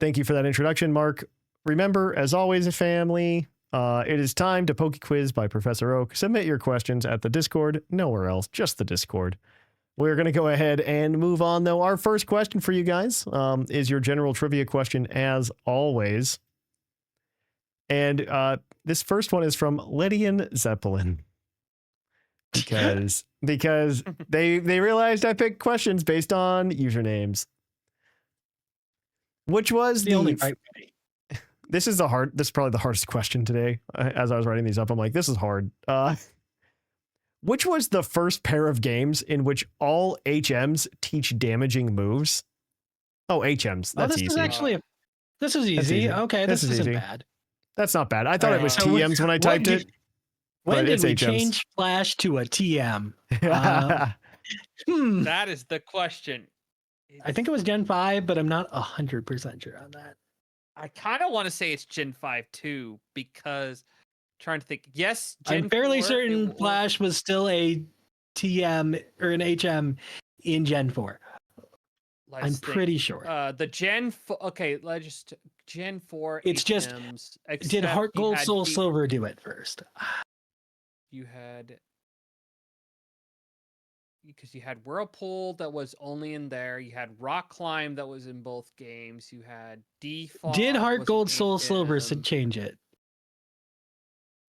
Thank you for that introduction, Mark. Remember, as always, family, it is time to PokeQuiz by Professor Oak. Submit your questions at the Discord, nowhere else, just the Discord. We're going to go ahead and move on, though. Our first question for you guys is your general trivia question, as always. And this first one is from Lydian Zeppelin. Because they realized I picked questions based on usernames. Which was The only right way. This is probably the hardest question today. As I was writing these up, I'm like, this is hard. Which was the first pair of games in which all HMs teach damaging moves? Oh, HMs. That's easy. This is easy. Easy. Okay, this isn't easy. bad. That's not bad. I thought it was So TMs when I typed it. When but did it's we HMs. change Flash to a TM? That is the question. I think it was Gen 5, but I'm not 100% sure on that. I kind of want to say it's Gen 5 too, because I'm trying to think. Yes, Gen I'm fairly 4, certain Flash was still a TM or an HM in Gen 4. I'm pretty sure. The Gen 4. Okay, let's just Gen 4. It's just, HMs, did except Heart you Gold had Soul Silver do it first? You had, because you had Whirlpool that was only in there. You had Rock Climb that was in both games. You had Default. Did Heart was Gold an Soul Silver HM. change it?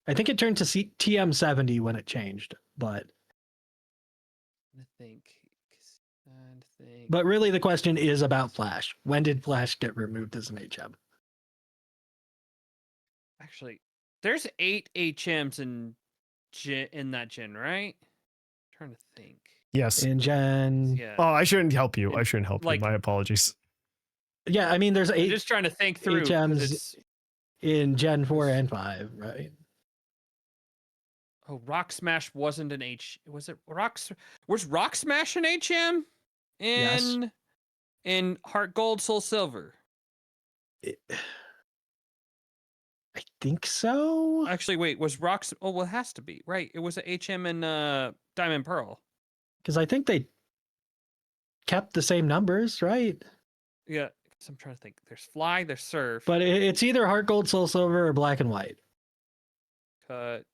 I think it turned to TM70 when it changed, but I think. But really, the question is about Flash. When did Flash get removed as an HM? Actually, there's 8 HMs in that gen, right? I'm trying to think. Yes. In Gen... Yeah. Oh, I shouldn't help you. I shouldn't help you. Like- My apologies. Yeah, I mean, there's I'm 8 just trying to think through. 'cause HMs it's- in Gen 4 and 5, right? Oh, Rock Smash wasn't an H. Was it Was Rock Smash an HM? Yes. In Heart Gold Soul Silver. I think so. Actually, wait, was Rocks? Oh, well, it has to be right. It was a HM in Diamond Pearl. Because I think they kept the same numbers, right? Yeah, 'cause I'm trying to think. There's Fly, there's Surf. But it's either Heart Gold Soul Silver or Black and White. Cut.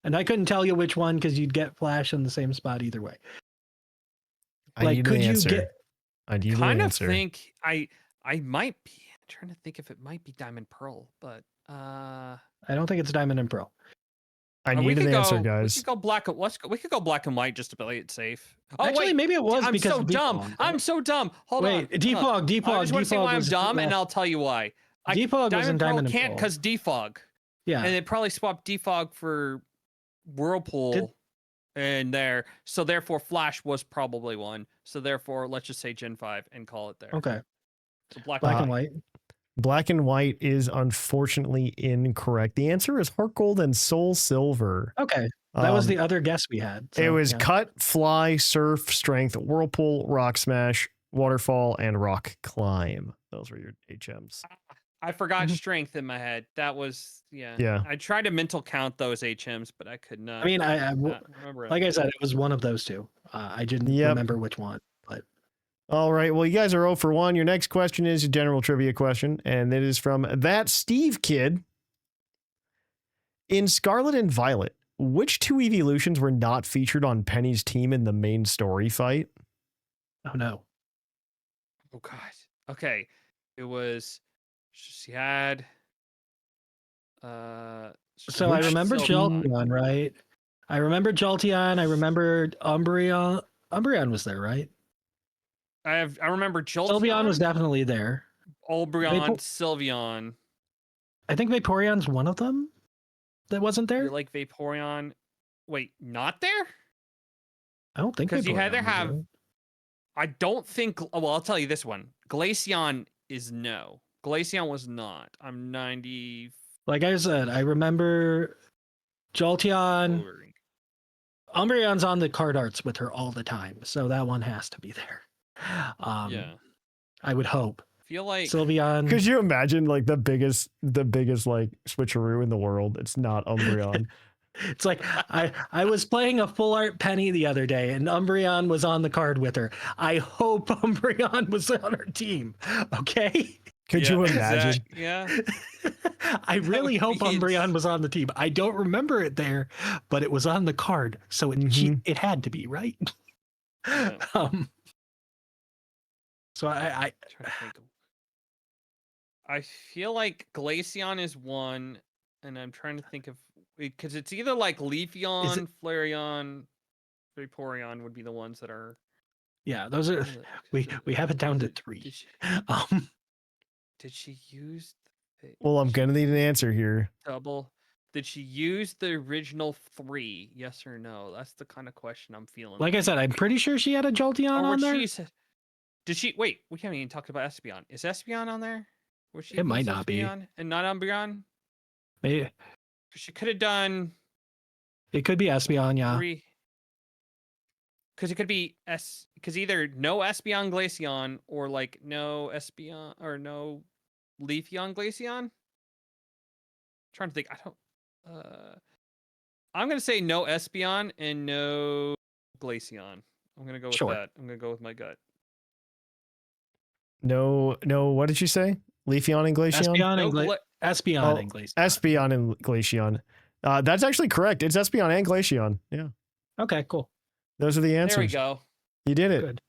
And I couldn't tell you which one because you'd get Flash in the same spot either way. I Like, need could an you answer. get- I need Kind an of answer. think I might be. I'm trying to think if it might be Diamond Pearl, but I don't think it's Diamond and Pearl. I we need could an answer, We guys. could go black. We could go black and white just to play it safe. Oh Actually, wait, maybe it was I'm because so of dumb. Defog. I'm so dumb. Hold on. Wait, Defog. I just want to say why I'm was- dumb, and I'll tell you why. Defog was in Diamond and can't Pearl. because Defog. Yeah. And they probably swapped Defog for Whirlpool in there. So therefore Flash was probably one. So therefore let's just say Gen 5 and call it there. Okay. So black Black and and white. White. Black and White is unfortunately incorrect. The answer is Heart Gold and Soul Silver. Okay. That was Um, the other guess we had. It so, was yeah. Cut, Fly, Surf, Strength, Whirlpool, Rock Smash, Waterfall, and Rock Climb. Those were your HMs. I forgot strength in my head. That was Yeah. I tried to mental count those HMs, but I could not. I mean, not remember it. like I said, it was one of those two. I didn't remember which one, but All right. Well, you guys are 0 for 1. Your next question is a general trivia question, and it is from That Steve Kid. In Scarlet and Violet, which two evolutions were not featured on Penny's team in the main story fight? oh no. Oh god. Okay. It was she had So I remember Jolteon, right? I remember Jolteon. I remember Umbreon. Umbreon was there, right? I remember Jolteon. Sylveon was definitely there. Umbreon, Sylveon. I think Vaporeon's one of them that wasn't there. You're like Vaporeon. Wait, not there? I don't think because you Vaporeon either was have. there. I don't think. Well, I'll tell you this one. Glaceon is no. Glaceon was not. I'm 90. Like I said, I remember Jolteon. Umbreon's on the card arts with her all the time, so that one has to be there. Yeah. I would hope. Feel like Sylveon. Could you imagine like the biggest like switcheroo in the world? It's not Umbreon. It's like I was playing a full art Penny the other day, and Umbreon was on the card with her. I hope Umbreon was on her team. Okay. Could you imagine? Yeah. I really hope be Umbreon was on the team. I don't remember it there, but it was on the card, so it had to be, right? Yeah. So I Trying to think. I feel like Glaceon is one, and I'm trying to think of because it's either like Leafeon, Flareon, Vaporeon would be the ones that are. yeah, those are we have it down to 3. Did she use? Well, I'm gonna need an answer here. Double. Did she use the original 3? Yes or no? That's the kind of question I'm feeling. Like I said, I'm pretty sure she had a Jolteon on there. Did she? Wait, we haven't even talked about Espeon. Is Espeon on there? It might not be. And not Umbreon? Maybe. She could have done. It could be Espeon, yeah. 3. Because it could be because either no Espeon Glaceon or like no Espeon or no Leafeon Glaceon. Trying to think. I don't. I'm gonna say no Espeon and no Glaceon. I'm gonna go with that. I'm gonna go with my gut. No. What did you say? Leafeon and Glaceon? Espeon and Glaceon. Espeon and Glaceon. That's actually correct. It's Espeon and Glaceon. Yeah. Okay, cool. Those are the answers. There we go. You did it. Good.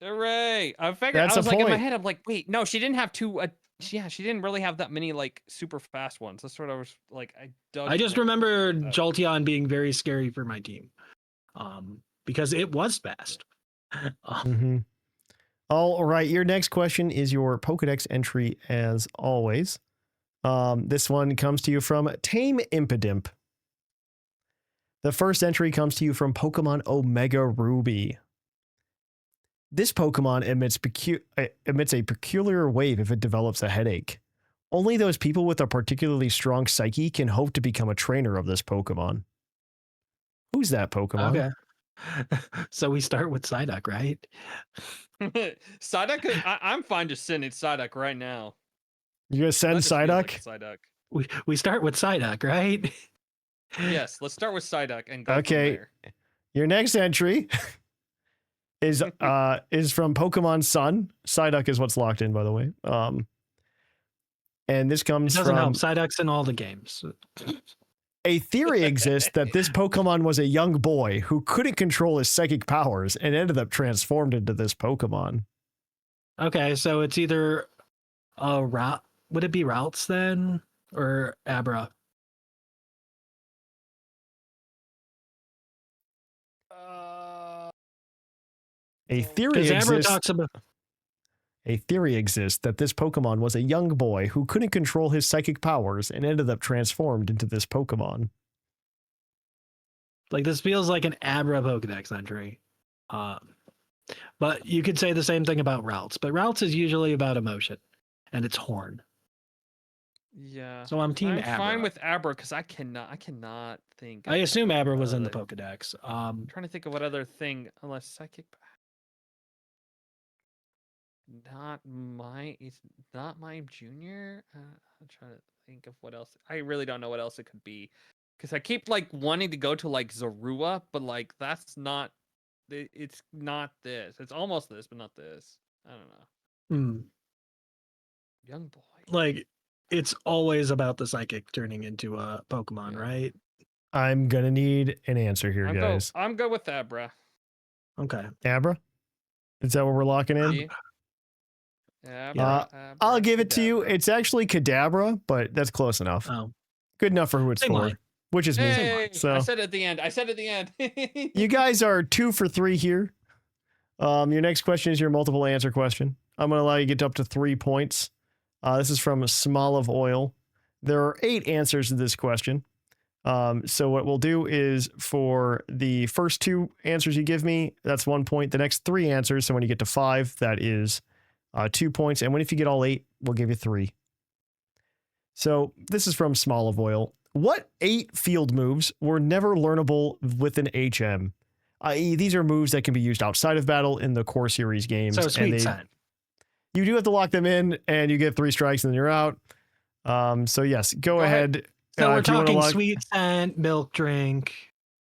Hooray! I figured. That's I was a like in my point. head. I'm like, wait, no, she didn't have 2. Yeah, she didn't really have that many like super fast ones. That's what I was like. I just remember Jolteon being very scary for my team, because it was fast. All right, your next question is your Pokedex entry as always. This one comes to you from Tame Impidimp. The first entry comes to you from Pokemon Omega Ruby. This Pokemon emits a peculiar wave if it develops a headache. Only those people with a particularly strong psyche can hope to become a trainer of this Pokemon. Who's that Pokemon? Okay. So we start with Psyduck, right? Psyduck. I'm fine just sending Psyduck right now. You're going to send Psyduck? Psyduck. We start with Psyduck, right? Yes, let's start with Psyduck and go Okay. from there. Your next entry is from Pokemon Sun. Psyduck is what's locked in, by the way. And this comes It doesn't from help. Psyduck's in all the games. a theory exists that this Pokemon was a young boy who couldn't control his psychic powers and ended up transformed into this Pokemon. Okay, so it's either a route. Would it be Routes then, or Abra? A theory exists that this Pokemon was a young boy who couldn't control his psychic powers and ended up transformed into this Pokemon. Like, this feels like an Abra Pokedex entry. But you could say the same thing about Routes. But Routes is usually about emotion, and it's Horn. Yeah. So I'm team Abra. Fine with Abra because I cannot think. I assume Abra was in the Pokedex. I'm trying to think of what other thing unless psychic. It's not Mime Junior. I'm trying to think of what else. I really don't know what else it could be, because I keep like wanting to go to like Zorua, but like that's not. It's not this. It's almost this, but not this. I don't know. Hmm. Young boy. Like, it's always about the psychic turning into a Pokemon, Yeah. right? I'm gonna need an answer here, guys. I'm good with that, bruh. Okay. Abra, is that what we're locking in? Yeah. I'll give it to you. It's actually Kadabra, but that's close enough. Oh, Good enough for who it's Same for, line. which is me. Hey, So I said it at the end. you guys are 2 for 3 here. Your next question is your multiple answer question. I'm going to allow you to get up to 3 points. This is from Small of Oil. There are 8 answers to this question. So what we'll do is for the first 2 answers you give me, that's 1 point. The next 3 answers, so when you get to 5, that is 2 points. And if you get all 8, we'll give you 3. So this is from Small of Oil. What 8 field moves were never learnable with an HM? I.e., these are moves that can be used outside of battle in the core series games. so and Sweet Scent. you do have to lock them in, and you get 3 strikes, and then you're out. So yes, go ahead. So we're if you wanna talking lock- Sweet Scent, Milk Drink.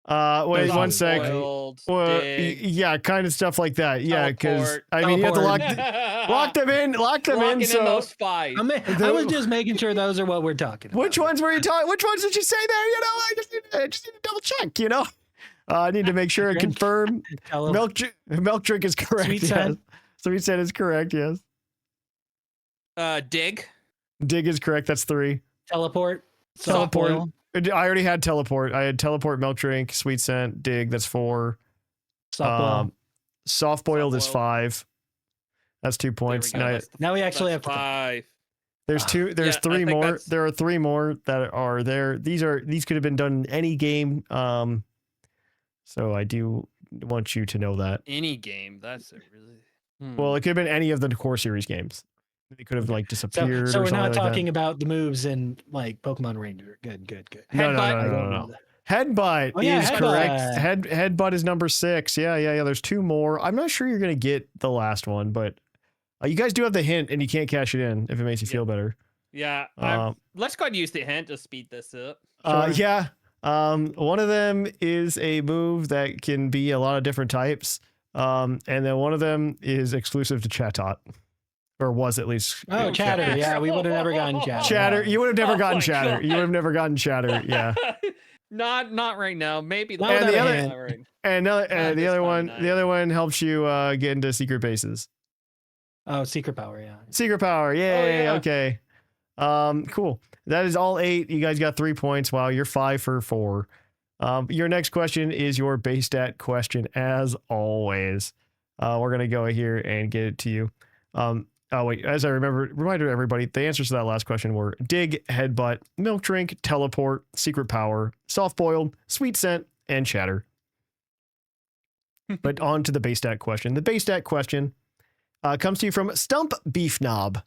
Wait Soft 1 sec. Boiled, Well, dig, yeah, kind of stuff like that. Yeah, because teleport. I mean, you have to lock Lock them in. Lock them Locking in. So those 5. I was just making sure those are what we're talking about. which ones were you talking? Which ones did you say there? You know, I just need to double check. You know, I need to make sure and Drink. confirm. Tell 'em. Milk drink is correct. Sweet yes. Scent. Sweet Scent is correct. Yes. Dig. Dig is correct. That's 3. Teleport. Soft Teleport. boil. I already had teleport. I had teleport, milk drink, sweet scent, dig. That's 4. Soft boil. Soft boiled is Soft-boiled. 5. That's 2 points. Now, Now we actually have to. 5. there's 2. There's Yeah, I 3 think more. that's- There are 3 more that are there. These could have been done in any game. So I do want you to know that. Any game. That's a really. Well, it could have been any of the core series games. They could have like disappeared. So or we're something not like that. talking about the moves in like Pokemon Ranger. Good. No, Headbutt. Headbutt Oh, yeah, is headbutt. correct. Headbutt is number 6. Yeah. There's 2 more. I'm not sure you're gonna get the last one, but you guys do have the hint, and you can't cash it in if it makes you feel better. Yeah. Let's go ahead and use the hint to speed this up. Yeah. One of them is a move that can be a lot of different types. And then one of them is exclusive to Chatot. Or was at least. Oh, Chatter. Yeah, we would have never gotten Chatter. Chatter. You would have never Oh gotten my Chatter. God. You would have never gotten Chatter. Yeah. Not right now. Maybe Not And the without a other- hint. Not right. And the this other fine one, night. the other one helps you get into secret bases. Oh, Secret Power. Yeah. Secret power. Yay. yeah. Okay. Cool. That is all 8. You guys got 3 points. Wow, you're 5 for 4. Your next question is your base stat question, as always. We're gonna go here and get it to you. Oh wait, as I reminder everybody, the answers to that last question were dig, headbutt, milk drink, teleport, secret power, soft boiled, sweet scent, and chatter. But on to the base stat question. The base stat question comes to you from Stump Beef Knob.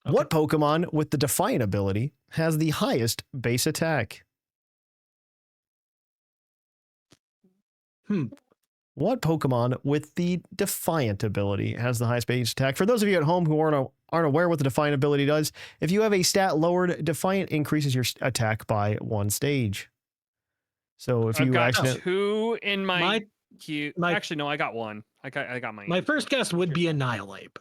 What Pokemon with the Defiant ability has the highest base attack? What Pokemon with the Defiant ability has the highest base attack? For those of you at home who aren't aware what the Defiant ability does, if you have a stat lowered, Defiant increases your attack by 1 stage. So if I've you got accident, 2 in my queue. my- Actually, no, I got 1. I got my. My first guess would be Annihilate.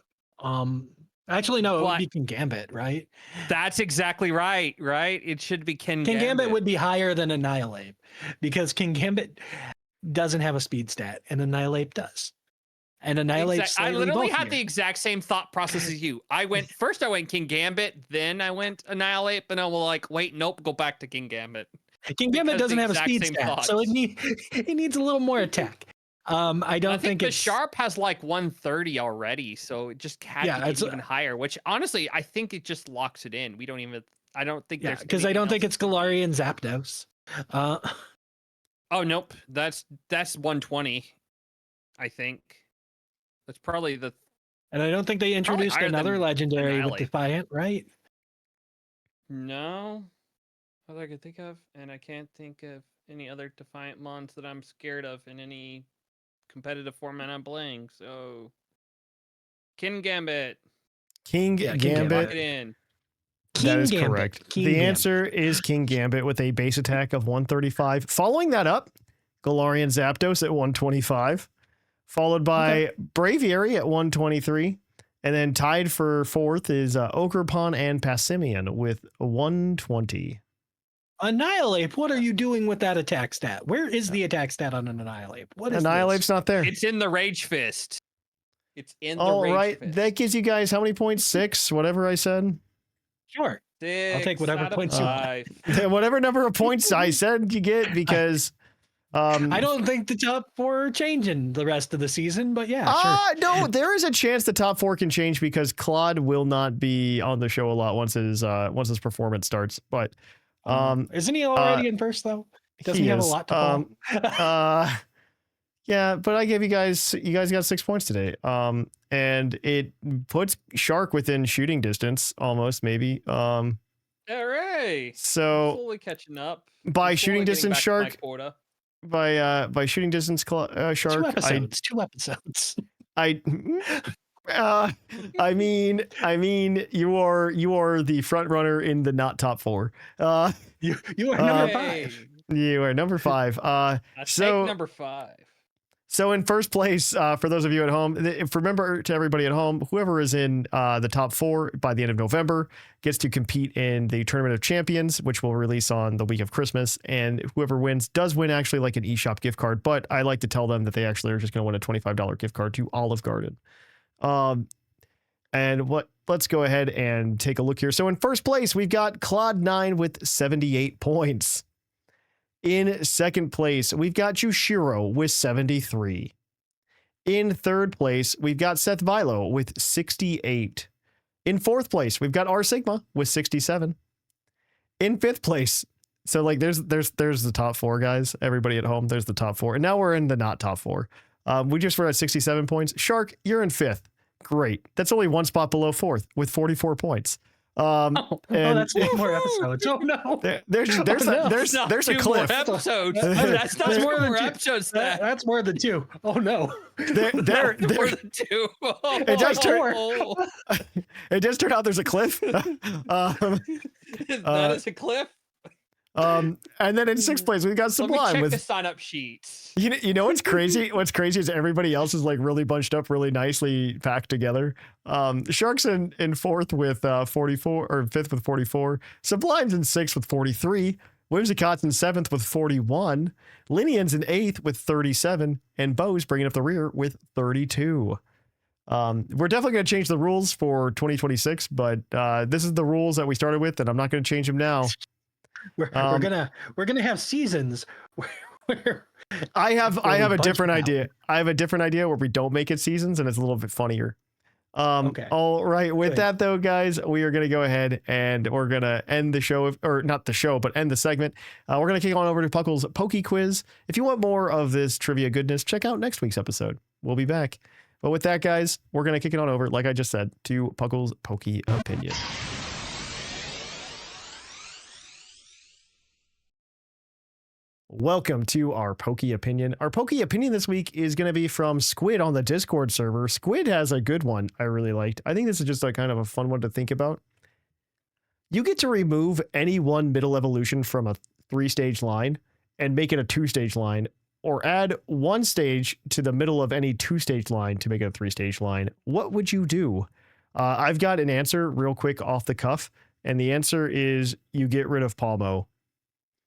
Actually, no, it What? would be Kingambit, right? That's exactly right. Right? It should be Kingambit would be higher than Annihilate because Kingambit doesn't have a speed stat and Annihilate does. And Annihilate. I literally had the exact same thought process as you. I went King Gambit, then I went Annihilate, but I was like, wait, nope, go back to King Gambit. Kingambit because doesn't the have a exact speed same stat, so it needs a little more attack. I don't I think the it's Sharp has like 130 already, so it just had Yeah, to get it's, even higher. Which honestly, I think it just locks it in. We don't even. I don't think. yeah, there's because I don't anything think it's else. Galarian Zapdos. Oh nope, that's 120. I think that's probably the. And I don't think they introduced higher another than legendary with Annihilate. Defiant, right? No, all I can think of, and I can't think of any other Defiant mons that I'm scared of in any competitive format I'm playing. So Kingambit. King Yeah, Gambit. Lock it in. That is Gambit. correct. King The Gambit. answer is King Gambit with a base attack of 135. Following that up, Galarian Zapdos at 125, followed by Braviary at 123, and then tied for fourth is Ogerpon and Passimian with 120. Annihilate, what are you doing with that attack stat? Where is the attack stat on an Annihilate? What is Annihilate's not there. It's in the Rage Fist. It's in the All Rage right, Fist. that gives you guys how many points? 6, whatever I said. This? Sure. Six I'll take whatever out of points you want. 5. Whatever number of points I said you get, because I don't think the top 4 are changing the rest of the season, but yeah, sure. No, there is a chance the top 4 can change because Claude will not be on the show a lot once his performance starts. But Isn't he already in first though? Doesn't he have is. a lot to fall? Yeah, but I gave you guys got 6 points today. And it puts Shark within shooting distance almost, maybe. Hooray! So Slowly catching up. by I'm shooting slowly getting distance, back to my Shark, quota. by shooting distance, Shark, 2 episodes. 2 episodes. I mean, you are the front runner in the not top 4. You are number Hey, 5. You are number 5. I So- take number 5. So in first place, for those of you at home, remember to everybody at home, whoever is in the top 4 by the end of November gets to compete in the Tournament of Champions, which will release on the week of Christmas. And whoever wins does win actually like an eShop gift card. But I like to tell them that they actually are just going to win a $25 gift card to Olive Garden. Let's go ahead and take a look here. So in first place, we've got Claude9 with 78 points. In second place, we've got Jushiro with 73. In third place, we've got Seth Vilo with 68. In fourth place, we've got R Sigma with 67. In fifth place, so like there's the top 4 guys. Everybody at home, there's the top 4. And now we're in the not top 4. We just were at 67 points. Shark, you're in 5th. Great. That's only 1 spot below 4th with 44 points. That's 1 more episodes. Oh no. There's a cliff. More episodes. That's That's not more more than 2. episodes. That's more than 2. Oh no. There, More than 2. It does it does turn out there's a cliff. That is a cliff. And then in 6th place we've got Let me Sublime check with the sign-up sheets. you know what's crazy? What's crazy is everybody else is like really bunched up, really nicely packed together. Shark's in 4th with 44, or 5th with 44. Sublime's in 6th with 43. Whimsicott's in 7th with 41. Linian's in 8th with 37, and Bo's bringing up the rear with 32. We're definitely going to change the rules for 2026, but this is the rules that we started with, and I'm not going to change them now. We're gonna have seasons where I have a different bunch idea. I have a different idea where we don't make it seasons and it's a little bit funnier. Okay. All right. With Good. that though, guys, we are going to go ahead and we're going to end the show, or not the show, but end the segment. We're going to kick on over to Puckle's PokeQuiz. If you want more of this trivia goodness, check out next week's episode. We'll be back. But with that, guys, we're going to kick it on over, like I just said, to Puckle's Poke Opinion. Welcome to our Poke Opinion. Our Poke Opinion this week is going to be from Squid on the Discord server. Squid has a good one I really liked. I think this is just a kind of a fun one to think about. You get to remove any one middle evolution from a 3-stage line and make it a 2-stage line, or add 1 stage to the middle of any 2-stage line to make it a 3-stage line. What would you do? I've got an answer real quick off the cuff, and the answer is you get rid of Palmo.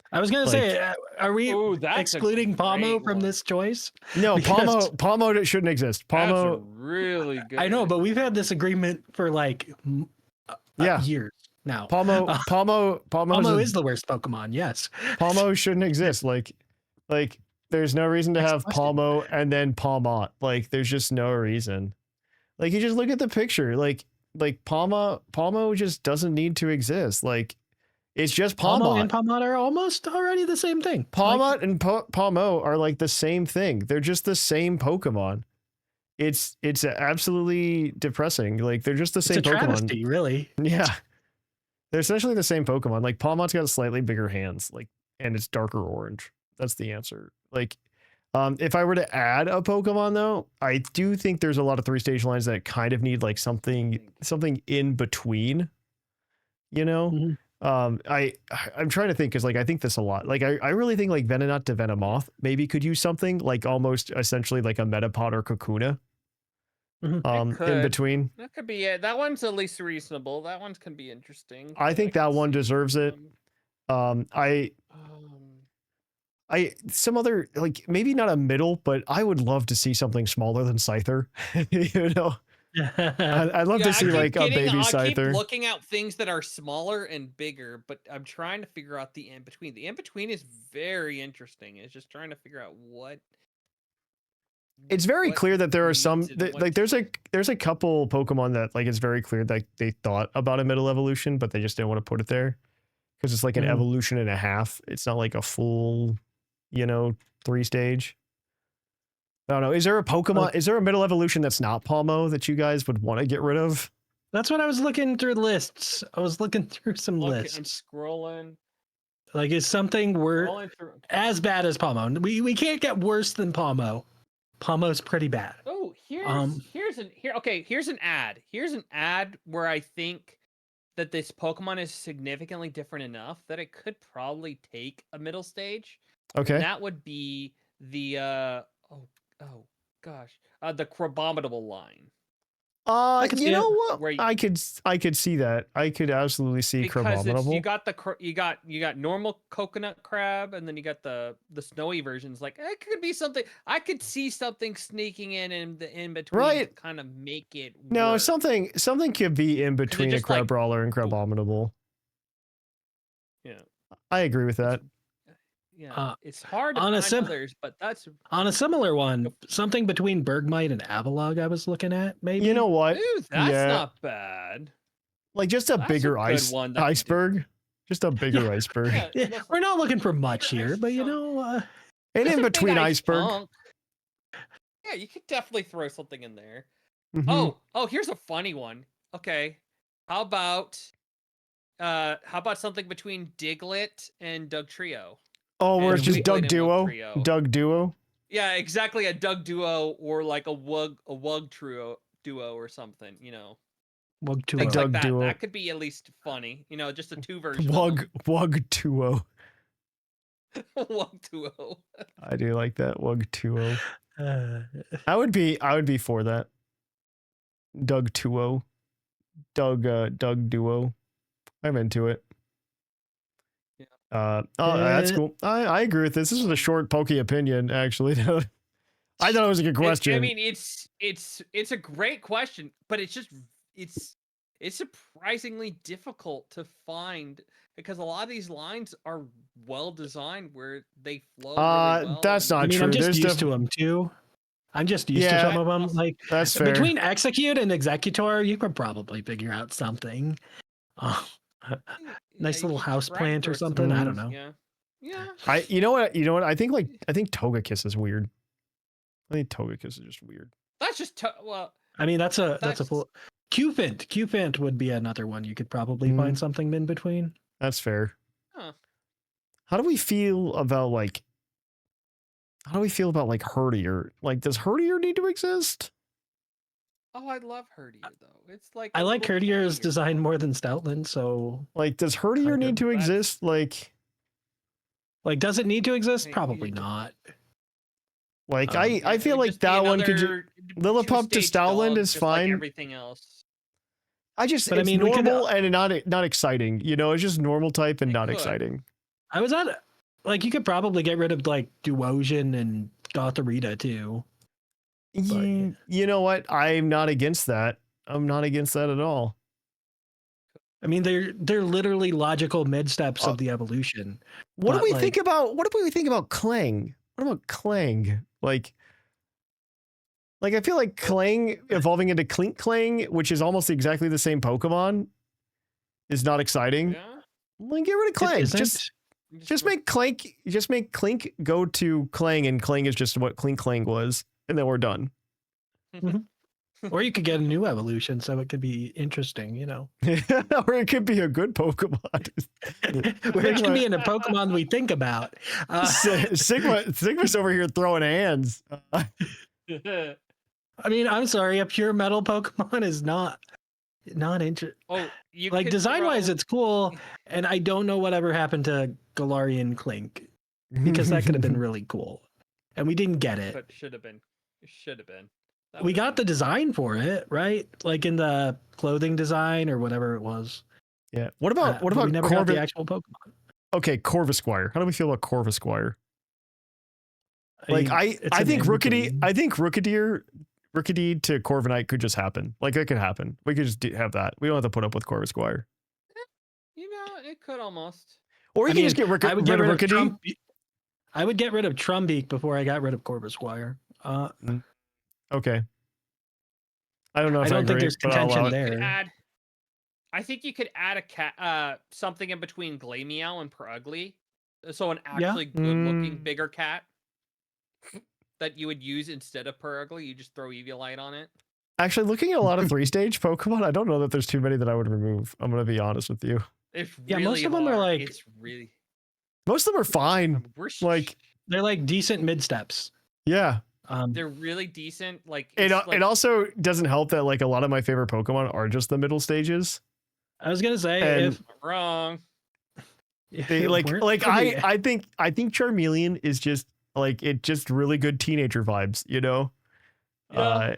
I was gonna say, are we That's a excluding Palmo great from one. this choice? No, Because- Palmo shouldn't exist. That's a Palmo, really good. I know, but we've had this agreement for like Yeah. years now. Palmo Palmo is the worst Pokemon. Yes. Palmo shouldn't exist. Like there's no reason to Next have question. Palmo and then Palmot. There's just no reason. You just look at the picture. Palmo just doesn't need to exist. It's just Palmo Palmot. and Palmot are almost already the same thing. Palmot and Palmo are like the same thing. They're just the same Pokemon. It's absolutely depressing. They're just the It's same a Pokemon. travesty, really. Yeah. They're essentially the same Pokemon. Palmot's got slightly bigger hands, and it's darker orange. That's the answer. If I were to add a Pokemon though, I do think there's a lot of 3-stage lines that kind of need like something in between, you know? Mhm. I'm trying to think because like I think this a lot. Like I really think like Venonat to Venomoth maybe could use something like almost essentially like a Metapod or Kakuna. In could. between. That could be it. That one's at least reasonable. That one's can be interesting. I think that one deserves it. I some other like maybe not a middle, but I would love to see something smaller than Scyther. You know, I'd love to see like a baby I keep Scyther. looking out things that are smaller and bigger, but I'm trying to figure out the in between. The in between is very interesting. It's just trying to figure out what. It's very what clear that there are some needs it and what like there's a couple Pokemon that like it's very clear that they thought about a middle evolution, but they just didn't want to put it there because it's like an evolution and a half. It's not like a full, you know, 3-stage. I don't know. Is there a Pokemon? Is there a middle evolution that's not Palmo that you guys would want to get rid of? That's what I was looking through lists. I was looking through some I'm lists. scrolling. Like, is something Scrolling through. as bad as Palmo? We can't get worse than Palmo. Palmo's pretty bad. Oh, here's an ad. Here's an ad where I think that this Pokemon is significantly different enough that it could probably take a middle stage. Okay. And that would be the the Crabominable line. You know what? Where I could see that. I could absolutely see because Crabominable. you got normal coconut crab, and then you got the snowy versions. Like it could be something. I could see something sneaking in between, right? To kind of make it. No, work. something could be in between a Crab Brawler and Crabominable. Yeah, I agree with that. Yeah, it's hard to on find others, but that's on a similar one. Something between Bergmite and Avalog. I was looking at maybe. You know what? Ooh, that's not bad. Like just a bigger iceberg. Just a bigger iceberg. Yeah, we're not looking for much here, but you know, and in between iceberg. Yeah, you could definitely throw something in there. Mm-hmm. Oh, here's a funny one. Okay, how about something between Diglett and Dugtrio? Oh, where it's just Doug Duo. Doug Duo. Yeah, exactly. A Doug Duo or like a Wug duo or something. You know, Wug Duo. Things like that. Duo. That could be at least funny. You know, just a 2 version. Wug Duo. Wug Duo. I do like that Wug Duo. I would be for that. Doug Duo. Doug Duo. I'm into it. That's cool. I agree with this. This was a short pokey opinion, actually. I thought it was a good question. I mean, it's a great question, but it's surprisingly difficult to find because a lot of these lines are well designed where they flow really well. That's not true. I'm just used to them too. I'm just used to some of them. Like that's fair. Between Execute and Executor, you could probably figure out something. Nice little house plant or something. I don't know. Yeah. You know what? I think Togekiss is weird. I think Togekiss is just weird. That's just well. I mean, that's a full. Cufant would be another one you could probably find something in between. That's fair. Huh. How do we feel about Herdier? Like, does Herdier need to exist? Oh, I love Herdier though. It's like I like Herdier's design more than Stoutland, so like, does Herdier need to exist? Like, does it need to exist? Probably not. Like, I feel like that one could Lillipup to Stoutland is fine. Like everything else. It's normal and not exciting. You know, it's just normal type and not exciting. I was at like you could probably get rid of like Duosian and Gothorita too. You know what? I'm not against that. I'm not against that at all. I mean, they're literally logical mid steps of the evolution. What do we think about Clang? What about Clang? Like I feel like Clang evolving into Clink Clang, which is almost exactly the same Pokemon, is not exciting. Yeah. Like, get rid of Clang. Just make Clink go to Clang, and Clang is just what Clink Clang was, and then we're done. Mm-hmm. Or you could get a new evolution, so it could be interesting, you know. Or it could be a good Pokemon. Or it could be in a Pokemon we think about. Sigma's over here throwing hands. I mean, I'm sorry, a pure metal Pokemon is not interesting. Oh, you Like could design wise, throw- it's cool, and I don't know whatever happened to Galarian Clink because that could have been really cool, and we didn't get it. but should have been. It should have been. That We would've got the been- design for it, right? Like in the clothing design or whatever it was. Yeah. What about But we never got the actual Pokemon? Okay, Corvisquire. How do we feel about Corvisquire? Like mean, it's I an think in Rookidee, between. I think Rookidee to Corviknight could just happen. Like it could happen. We could just have that. We don't have to put up with Corvisquire. You know, it could almost. Or you I can mean, just get rid I would of get rid of Rookidee. I would get rid of Trumbeak before I got rid of Corvisquire. Okay. I don't know if I don't think agree, there's but I'll allow contention it. You could there. add. I think you could add a cat, something in between Glameow and Perugly, so an Yeah. actually good-looking Mm. bigger cat that you would use instead of Perugly. You just throw Eviolite on it. Actually, looking at a lot of 3-stage Pokemon, I don't know that there's too many that I would remove. I'm gonna be honest with you. It's Yeah, really most of them are hard. like- It's really Most of them are fine. Like, They're like decent mid steps. yeah. they're really decent. Like It it's like, it also doesn't help that like a lot of my favorite Pokemon are just the middle stages. I was gonna say And- if I'm wrong. They it like weren't for the- I think Charmeleon is just like it just really good teenager vibes, you know? Yeah.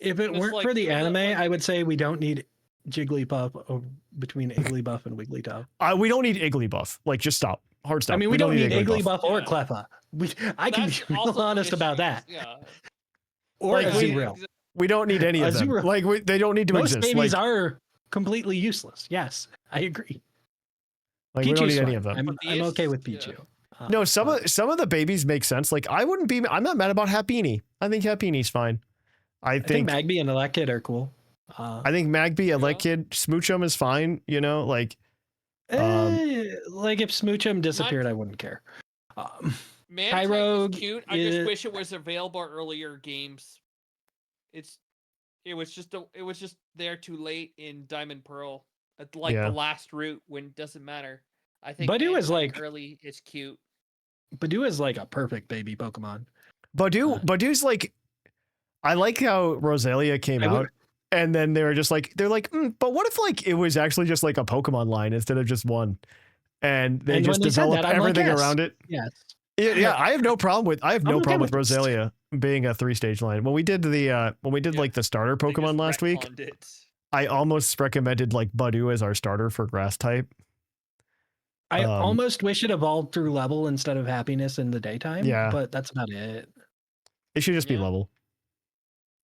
if it Just weren't like for the the- anime, like- I would say we don't need Jigglypuff between Igglybuff and Wigglytuff. We don't need Igglybuff. Like just stop. Hard stop. I mean, we don't need Igglybuff or Yeah. Cleffa. I can That's be real also honest about that. Yeah. Or Like, we- Azurill. We don't need any of them. Azurill. Like they don't need to Most exist. babies Like, are completely useless. Yes, I agree. we don't Pichu's need any fine. of them. I'm But the okay with yeah. Pichu. No, some but- of the babies make sense. Like I'm not mad about Happiny. I think Happini's fine. I think Magby and Elekid are cool. I think Magby, Elekid, Smoochum is fine, you know, like Like if Smoochum disappeared, I wouldn't care. Man, Kyrogue is cute. I is- just wish it was available earlier games. It was just there too late in Diamond Pearl. At like Yeah. the last route when it doesn't matter. I think Badu is Mantine like- early. It's cute. Badu is like a perfect baby Pokemon. Badu's like, I like how Rosalia came I would- out and then they're like, but what if like it was actually just like a Pokemon line instead of just one, and they And just when they said developed that, I'm like, everything yes. around it. Yes. Yeah, I have no problem with I'm okay with with this. Rosalia being a 3-stage line. When we did Yeah. like the starter They just Pokemon last week, retconned it. I almost recommended like Badu as our starter for grass type. I Um, almost wish it evolved through level instead of happiness in the daytime. Yeah. But that's about it. It should just be Yeah. level.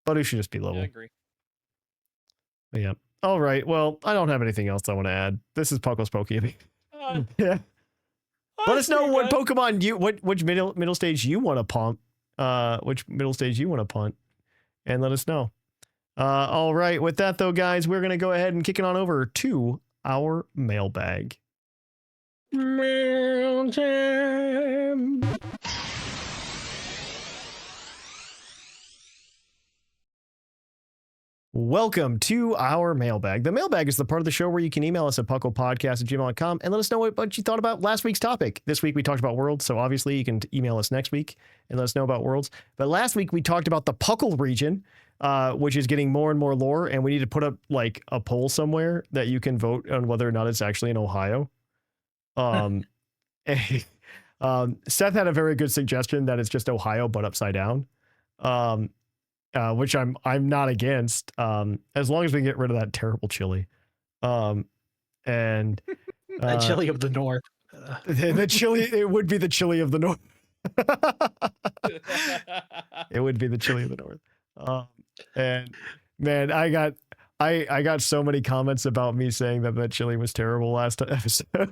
Badu should just be Yeah, level. I agree. But yeah. All right. Well, I don't have anything else I want to add. This is Puckle's Pokey. Yeah. Let us know what Pokemon which middle stage you want to punt. Which middle stage you want to punt, and let us know. All right. With that though, guys, we're gonna go ahead and kick it on over to our mailbag. Mail time. Welcome to our mailbag. The mailbag is the part of the show where you can email us at puclpodcast@gmail.com and let us know what you thought about last week's topic. This week we talked about Worlds, so obviously you can email us next week and let us know about Worlds. But last week we talked about the Puckle region, which is getting more and more lore, and we need to put up like a poll somewhere that you can vote on whether or not it's actually in Ohio. Seth had a very good suggestion that it's just Ohio but upside down. Which I'm not against, as long as we get rid of that terrible chili, and That chili of the north. the chili. It would be the chili of the north. It would be the chili of the north. And man, I got so many comments about me saying that chili was terrible last episode.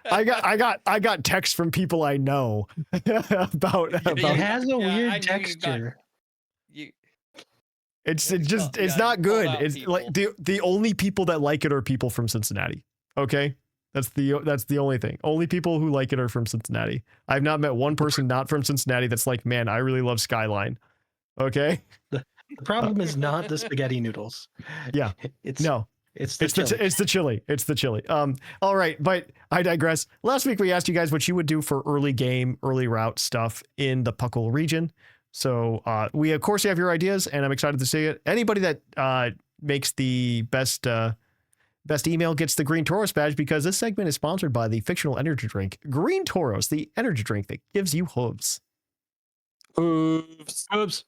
I got texts from people I know about It has a Yeah, I knew weird you got- texture. it's Yeah, not you good. called out It's like the only people that like it are people from Cincinnati. Okay, that's the only thing. Only people who like it are from Cincinnati. I've not met one person not from Cincinnati that's like, man, I really love Skyline. Okay. The problem is not the spaghetti noodles. Yeah. It's No. It's the It's chili. the chili. It's the chili. All right, but I digress. Last week we asked you guys what you would do for early game, early route stuff in the PUCL region. So we of course have your ideas, and I'm excited to see it. Anybody that makes the best email gets the Green Toros badge, because this segment is sponsored by the fictional energy drink Green Toros, the energy drink that gives you hooves. Oops.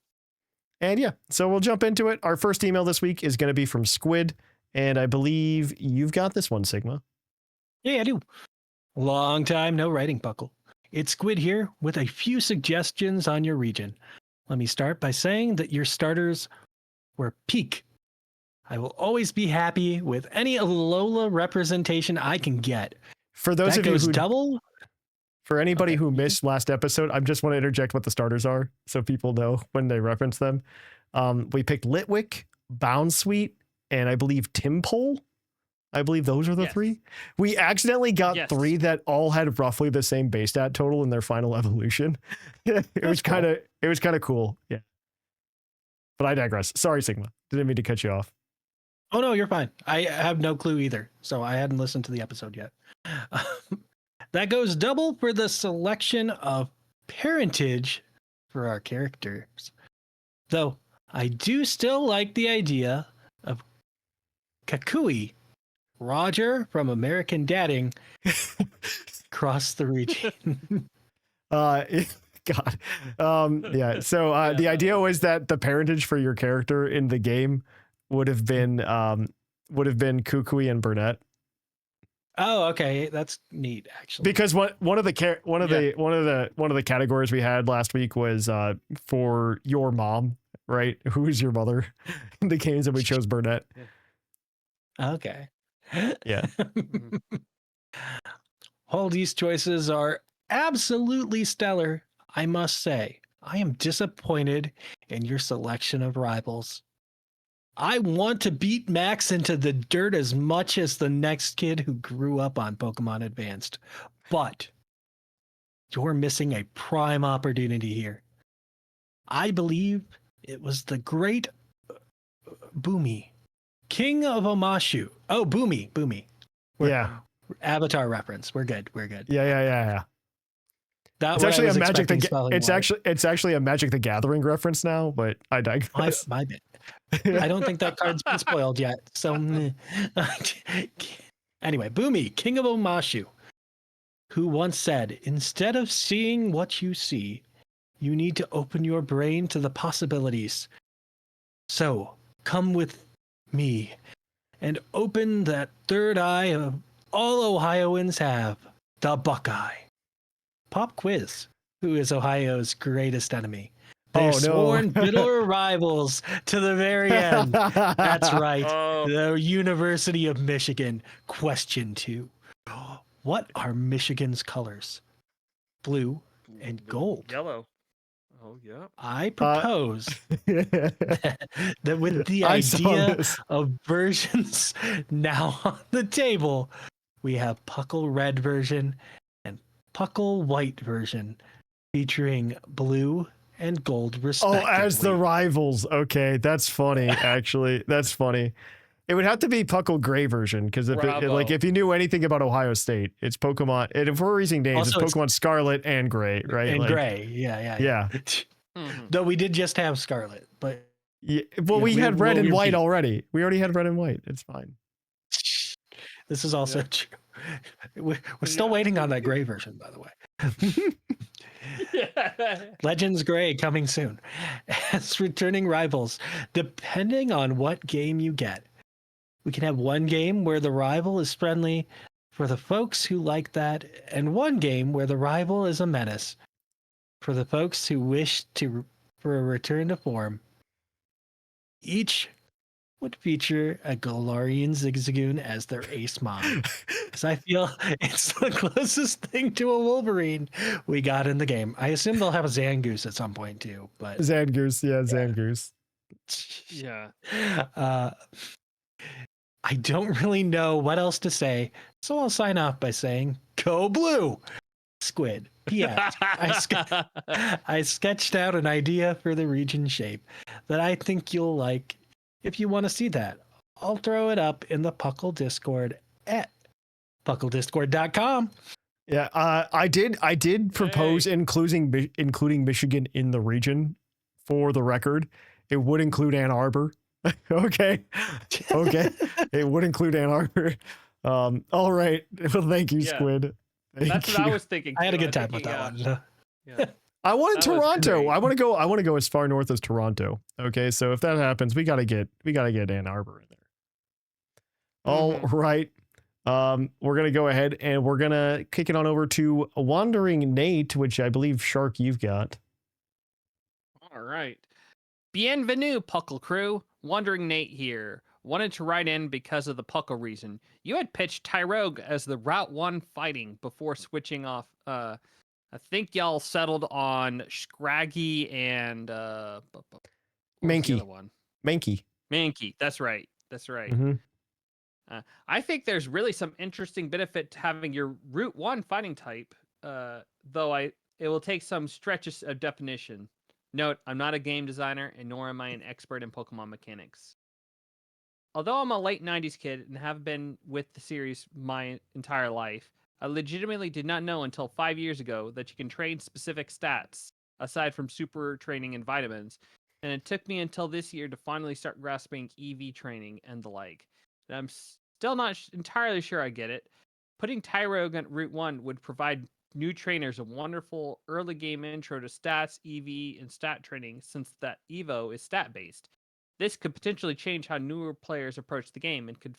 And yeah, so we'll jump into it. Our first email this week is going to be from Squid. And I believe you've got this one, Sigma. Yeah, I do. Long time no writing, Puckle. It's Squid here with a few suggestions on your region. Let me start by saying that your starters were peak. I will always be happy with any Alola representation I can get. For those that of you goes who double. For anybody Okay. who missed last episode, I just want to interject what the starters are so people know when they reference them. We picked Litwick, Boundsweet, and I believe Timpole. I believe those are the Yes. three. We accidentally got Yes. three that all had roughly the same base stat total in their final evolution. It was cool. kind of cool. Yeah. But I digress. Sorry, Sigma. Didn't mean to cut you off. Oh, no, you're fine. I have no clue either. So I hadn't listened to the episode yet. That goes double for the selection of parentage for our characters. Though I do still like the idea of Kakui, Roger from American Dadding, across the region. God. Yeah. So the idea was that the parentage for your character in the game would have been Kukui and Burnett. Oh, okay, that's neat, actually. Because one of the categories we had last week was for your mom, right? Who is your mother in the games, and we chose Burnett. Okay. Yeah. All these choices are absolutely stellar, I must say. I am disappointed in your selection of rivals. I want to beat Max into the dirt as much as the next kid who grew up on Pokemon Advanced, but you're missing a prime opportunity here. I believe it was the great Boomy, King of Omashu. Oh, Boomy. Yeah. Avatar reference. We're good. Yeah. That It's way actually I was a Magic expecting spelling it's wise. actually a Magic the Gathering reference now, but I digress. My bad. I don't think that card's been spoiled yet. So anyway, Boomy, King of Omashu, who once said, instead of seeing what you see, you need to open your brain to the possibilities. So come with me and open that third eye of all Ohioans have, the Buckeye. PopQuiz, who is Ohio's greatest enemy. They're sworn bitter rivals to the very end. That's right. Oh. The University of Michigan. Question 2. What are Michigan's colors? Blue and gold. Yellow. Oh, yeah. I propose that with the I saw idea this. of versions now on the table, we have Puckle Red version and Puckle White version featuring blue and gold respectively. Oh, as the rivals. Okay, that's funny. Actually, that's funny. It would have to be Puckle Gray version, because if you knew anything about Ohio State, it's Pokemon. And if we're using names, Also, it's Pokemon Scarlet and Gray, right? And Like, gray. Yeah. Yeah. Mhm. Though we did just have Scarlet, but Yeah. Well, Yeah, we had red and we're white beat. already. We already had red and white. It's fine. this is also true. We're still waiting on that gray version, by the way. Legends Gray coming soon. As returning rivals, depending on what game you get, we can have one game where the rival is friendly for the folks who like that, and one game where the rival is a menace for the folks who wish for a return to form. Each would feature a Galarian Zigzagoon as their ace mom, because I feel it's the closest thing to a Wolverine we got in the game. I assume they'll have a Zangoose at some point too, but Zangoose. Yeah, Zangoose. Yeah. I don't really know what else to say, so I'll sign off by saying, go blue! Squid. P.S. I sketched out an idea for the region shape that I think you'll like. If you want to see that, I'll throw it up in the Puckle Discord at puclpodcast.com. Yeah, I did propose including Michigan in the region. For the record, it would include Ann Arbor. Okay, it would include Ann Arbor. All right. Well, thank you, Squid. That's what I was thinking. I had a too. good time with that one. Yeah. I wanted That was Toronto. great. I want to go as far north as Toronto. Okay, so if that happens, we gotta get Ann Arbor in there. All right. We're gonna go ahead and we're gonna kick it on over to Wandering Nate, which I believe Shark you've got. All right. Bienvenue, Puckle crew. Wandering Nate here. Wanted to write in because of the Puckle reason. You had pitched Tyrogue as the Route 1 fighting before switching off. I think y'all settled on Scraggy and Mankey. Mankey. That's right. Mhm. I think there's really some interesting benefit to having your Route 1 fighting type, though it will take some stretches of definition. Note, I'm not a game designer, and nor am I an expert in Pokemon mechanics. Although I'm a late 90s kid and have been with the series my entire life, I legitimately did not know until 5 years ago that you can train specific stats, aside from super training and vitamins, and it took me until this year to finally start grasping EV training and the like. And I'm still not entirely sure I get it. Putting Tyrogue on Route 1 would provide new trainers a wonderful early game intro to stats, EV, and stat training since that Evo is stat-based. This could potentially change how newer players approach the game and could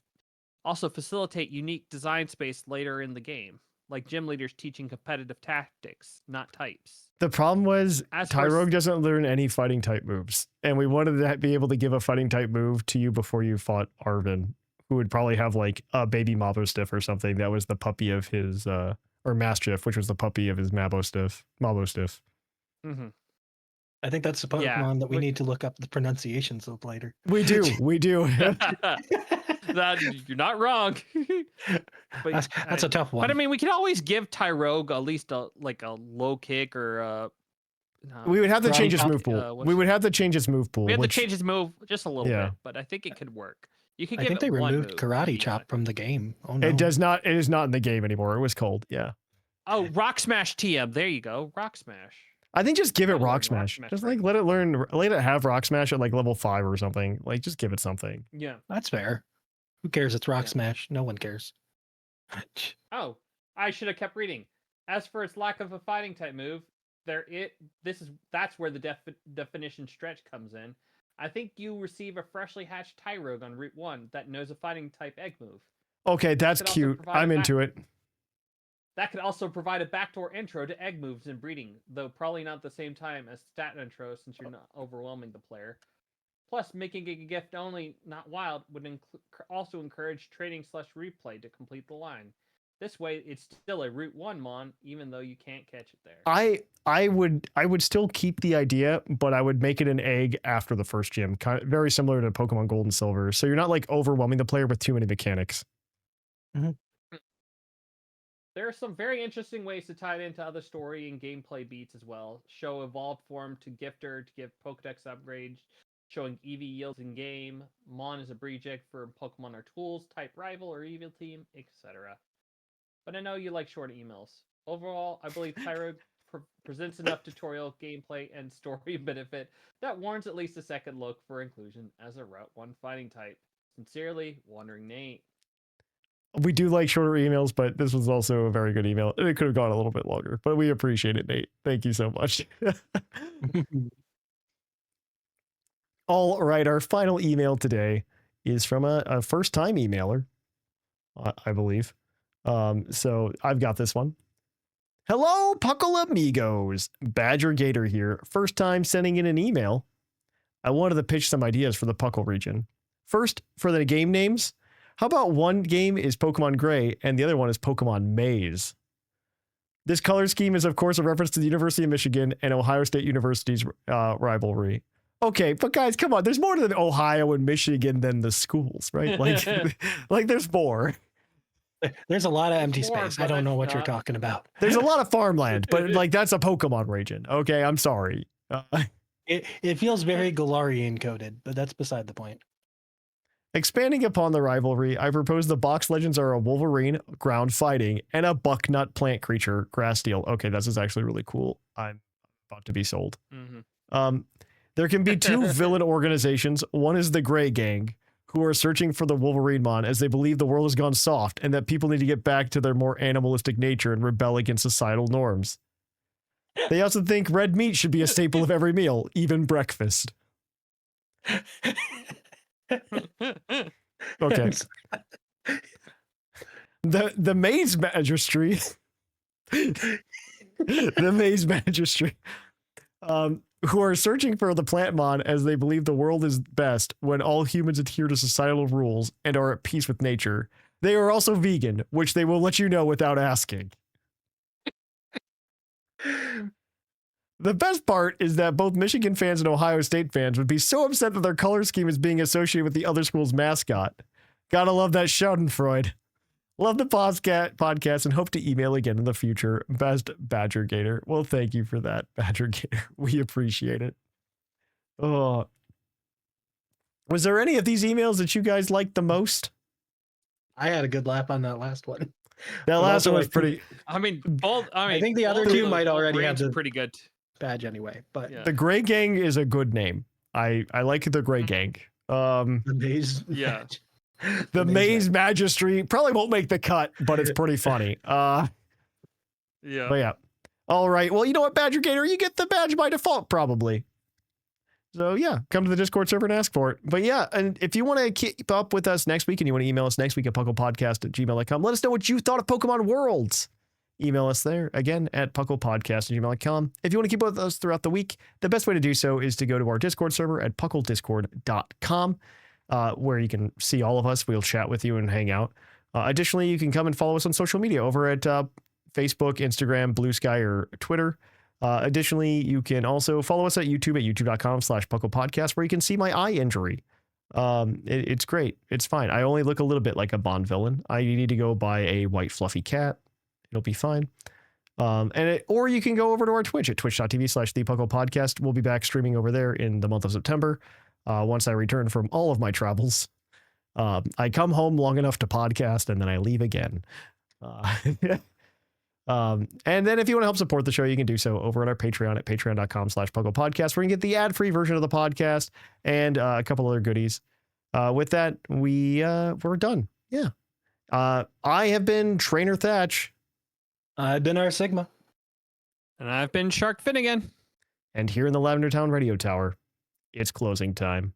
also facilitate unique design space later in the game, like gym leaders teaching competitive tactics, not types. The problem was As Tyrogue for- doesn't learn any fighting type moves, and we wanted to be able to give a fighting type move to you before you fought Arvin, who would probably have like a baby Mabostiff or something that was the puppy of his or Mastiff, which was the puppy of his Mabostiff. Mm-hmm. I think that's the Pokemon that we need to look up the pronunciations of later. We do. That you're not wrong. But That's a tough one. But I mean, we can always give Tyrogue at least a low kick or We would have to change his Karate move pool. We would have to change his move pool. we have which, to change his move just a little Yeah. bit, but I think it could work. You could I give think they it one removed move, Karate maybe Chop not. from the game. Oh no. It does not. It is not in the game anymore. It was cold. Yeah. Oh, Rock Smash TM. There you go. Rock Smash. I think just give it Probably Rock Rock Smash. Smash, Just right. like let it have Rock Smash at like level 5 or something. Like just give it something. Yeah. That's fair. Who cares? It's Rock Yeah. Smash. No one cares. Oh, I should have kept reading. As for its lack of a fighting type move, that's where the definition stretch comes in. I think you receive a freshly hatched Tyrogue on Route 1 that knows a fighting type egg move. Okay, that's could also cute. provide I'm a into it. That could also provide a backdoor intro to egg moves and breeding, though probably not the same time as stat intro since you're not overwhelming the player. Plus, making a gift only, not wild, would also encourage training/replay to complete the line. This way, it's still a Route 1 mon, even though you can't catch it there. I would still keep the idea, but I would make it an egg after the first gym, kind of very similar to Pokemon Gold and Silver. So you're not like overwhelming the player with too many mechanics. There are some very interesting ways to tie it into other story and gameplay beats as well. Show evolved form to Gifter to give Pokedex upgrades, showing EV yields in game. Mon is a Breeject for Pokemon or tools, type rival or evil team, etc. But I know you like short emails. Overall, I believe Tyrogue presents enough tutorial, gameplay, and story benefit that warrants at least a second look for inclusion as a Route 1 fighting type. Sincerely, Wandering Nate. We do like shorter emails, but this was also a very good email. It could have gone a little bit longer, but we appreciate it, Nate. Thank you so much. All right, our final email today is from a first-time emailer, I believe. So I've got this one. Hello, Puckle Amigos. Badger Gator here. First time sending in an email. I wanted to pitch some ideas for the Puckle region. First, for the game names. How about one game is Pokemon Gray and the other one is Pokemon Maze? This color scheme is, of course, a reference to the University of Michigan and Ohio State University's rivalry. Okay, but guys, come on. There's more to Ohio and Michigan than the schools, right? Like, like there's more. There's a lot of empty More, space. I but don't know what you're not. talking about. There's a lot of farmland, but like that's a Pokemon region. Okay, I'm sorry. It feels very Galarian coded, but that's beside the point. Expanding upon the rivalry, I propose the box legends are a Wolverine, ground fighting, and a bucknut plant creature, grass steel. Okay, this is actually really cool. I'm about to be sold. Mm-hmm. There can be two villain organizations. One is the Grey Gang, who are searching for the Wolverine Mon as they believe the world has gone soft and that people need to get back to their more animalistic nature and rebel against societal norms. They also think red meat should be a staple of every meal, even breakfast. Okay. The Maze Magistry. The Maze Magistry. Who are searching for the Plantmon as they believe the world is best when all humans adhere to societal rules and are at peace with nature. They are also vegan, which they will let you know without asking. The best part is that both Michigan fans and Ohio State fans would be so upset that their color scheme is being associated with the other school's mascot. Gotta love that Schadenfreude. Love the podcast and hope to email again in the future. Best Badger Gator. Well, thank you for that, Badger Gator. We appreciate it. Oh, was there any of these emails that you guys liked the most? I had a good laugh on that last one. That last one was pretty. I mean, both. I think the other both two of might already have Wolverines are the pretty good. badge anyway, but Yeah. The Grey Gang is a good name. I like the Grey Gang. the maze. Yeah. badge. The Maze Magistry probably won't make the cut, but it's pretty funny. Yeah. But yeah. All right. Well, you know what, Badger Gator? You get the badge by default, probably. So yeah, come to the Discord server and ask for it. But yeah, and if you want to keep up with us next week and you want to email us next week at puclpodcast@gmail.com, let us know what you thought of Pokemon Worlds. Email us there, again, at puclpodcast@gmail.com. If you want to keep up with us throughout the week, the best way to do so is to go to our Discord server at pucklediscord.com, where you can see all of us. We'll chat with you and hang out. Additionally, you can come and follow us on social media over at Facebook, Instagram, Blue Sky, or Twitter. Additionally, you can also follow us at YouTube at youtube.com/puclpodcast, where you can see my eye injury. It's great. It's fine. I only look a little bit like a Bond villain. I need to go buy a white fluffy cat. It'll be fine. Or you can go over to our Twitch at twitch.tv/thepuclpodcast. We'll be back streaming over there in the month of September. Once I return from all of my travels, I come home long enough to podcast and then I leave again. And then if you want to help support the show, you can do so over at our Patreon at patreon.com/puclpodcast, where you can get the ad-free version of the podcast and a couple other goodies. With that, we're done. Yeah. I have been Trainer Thatch. I've been our Sigma. And I've been Sharkfinnagn. And here in the Lavender Town Radio Tower, it's closing time.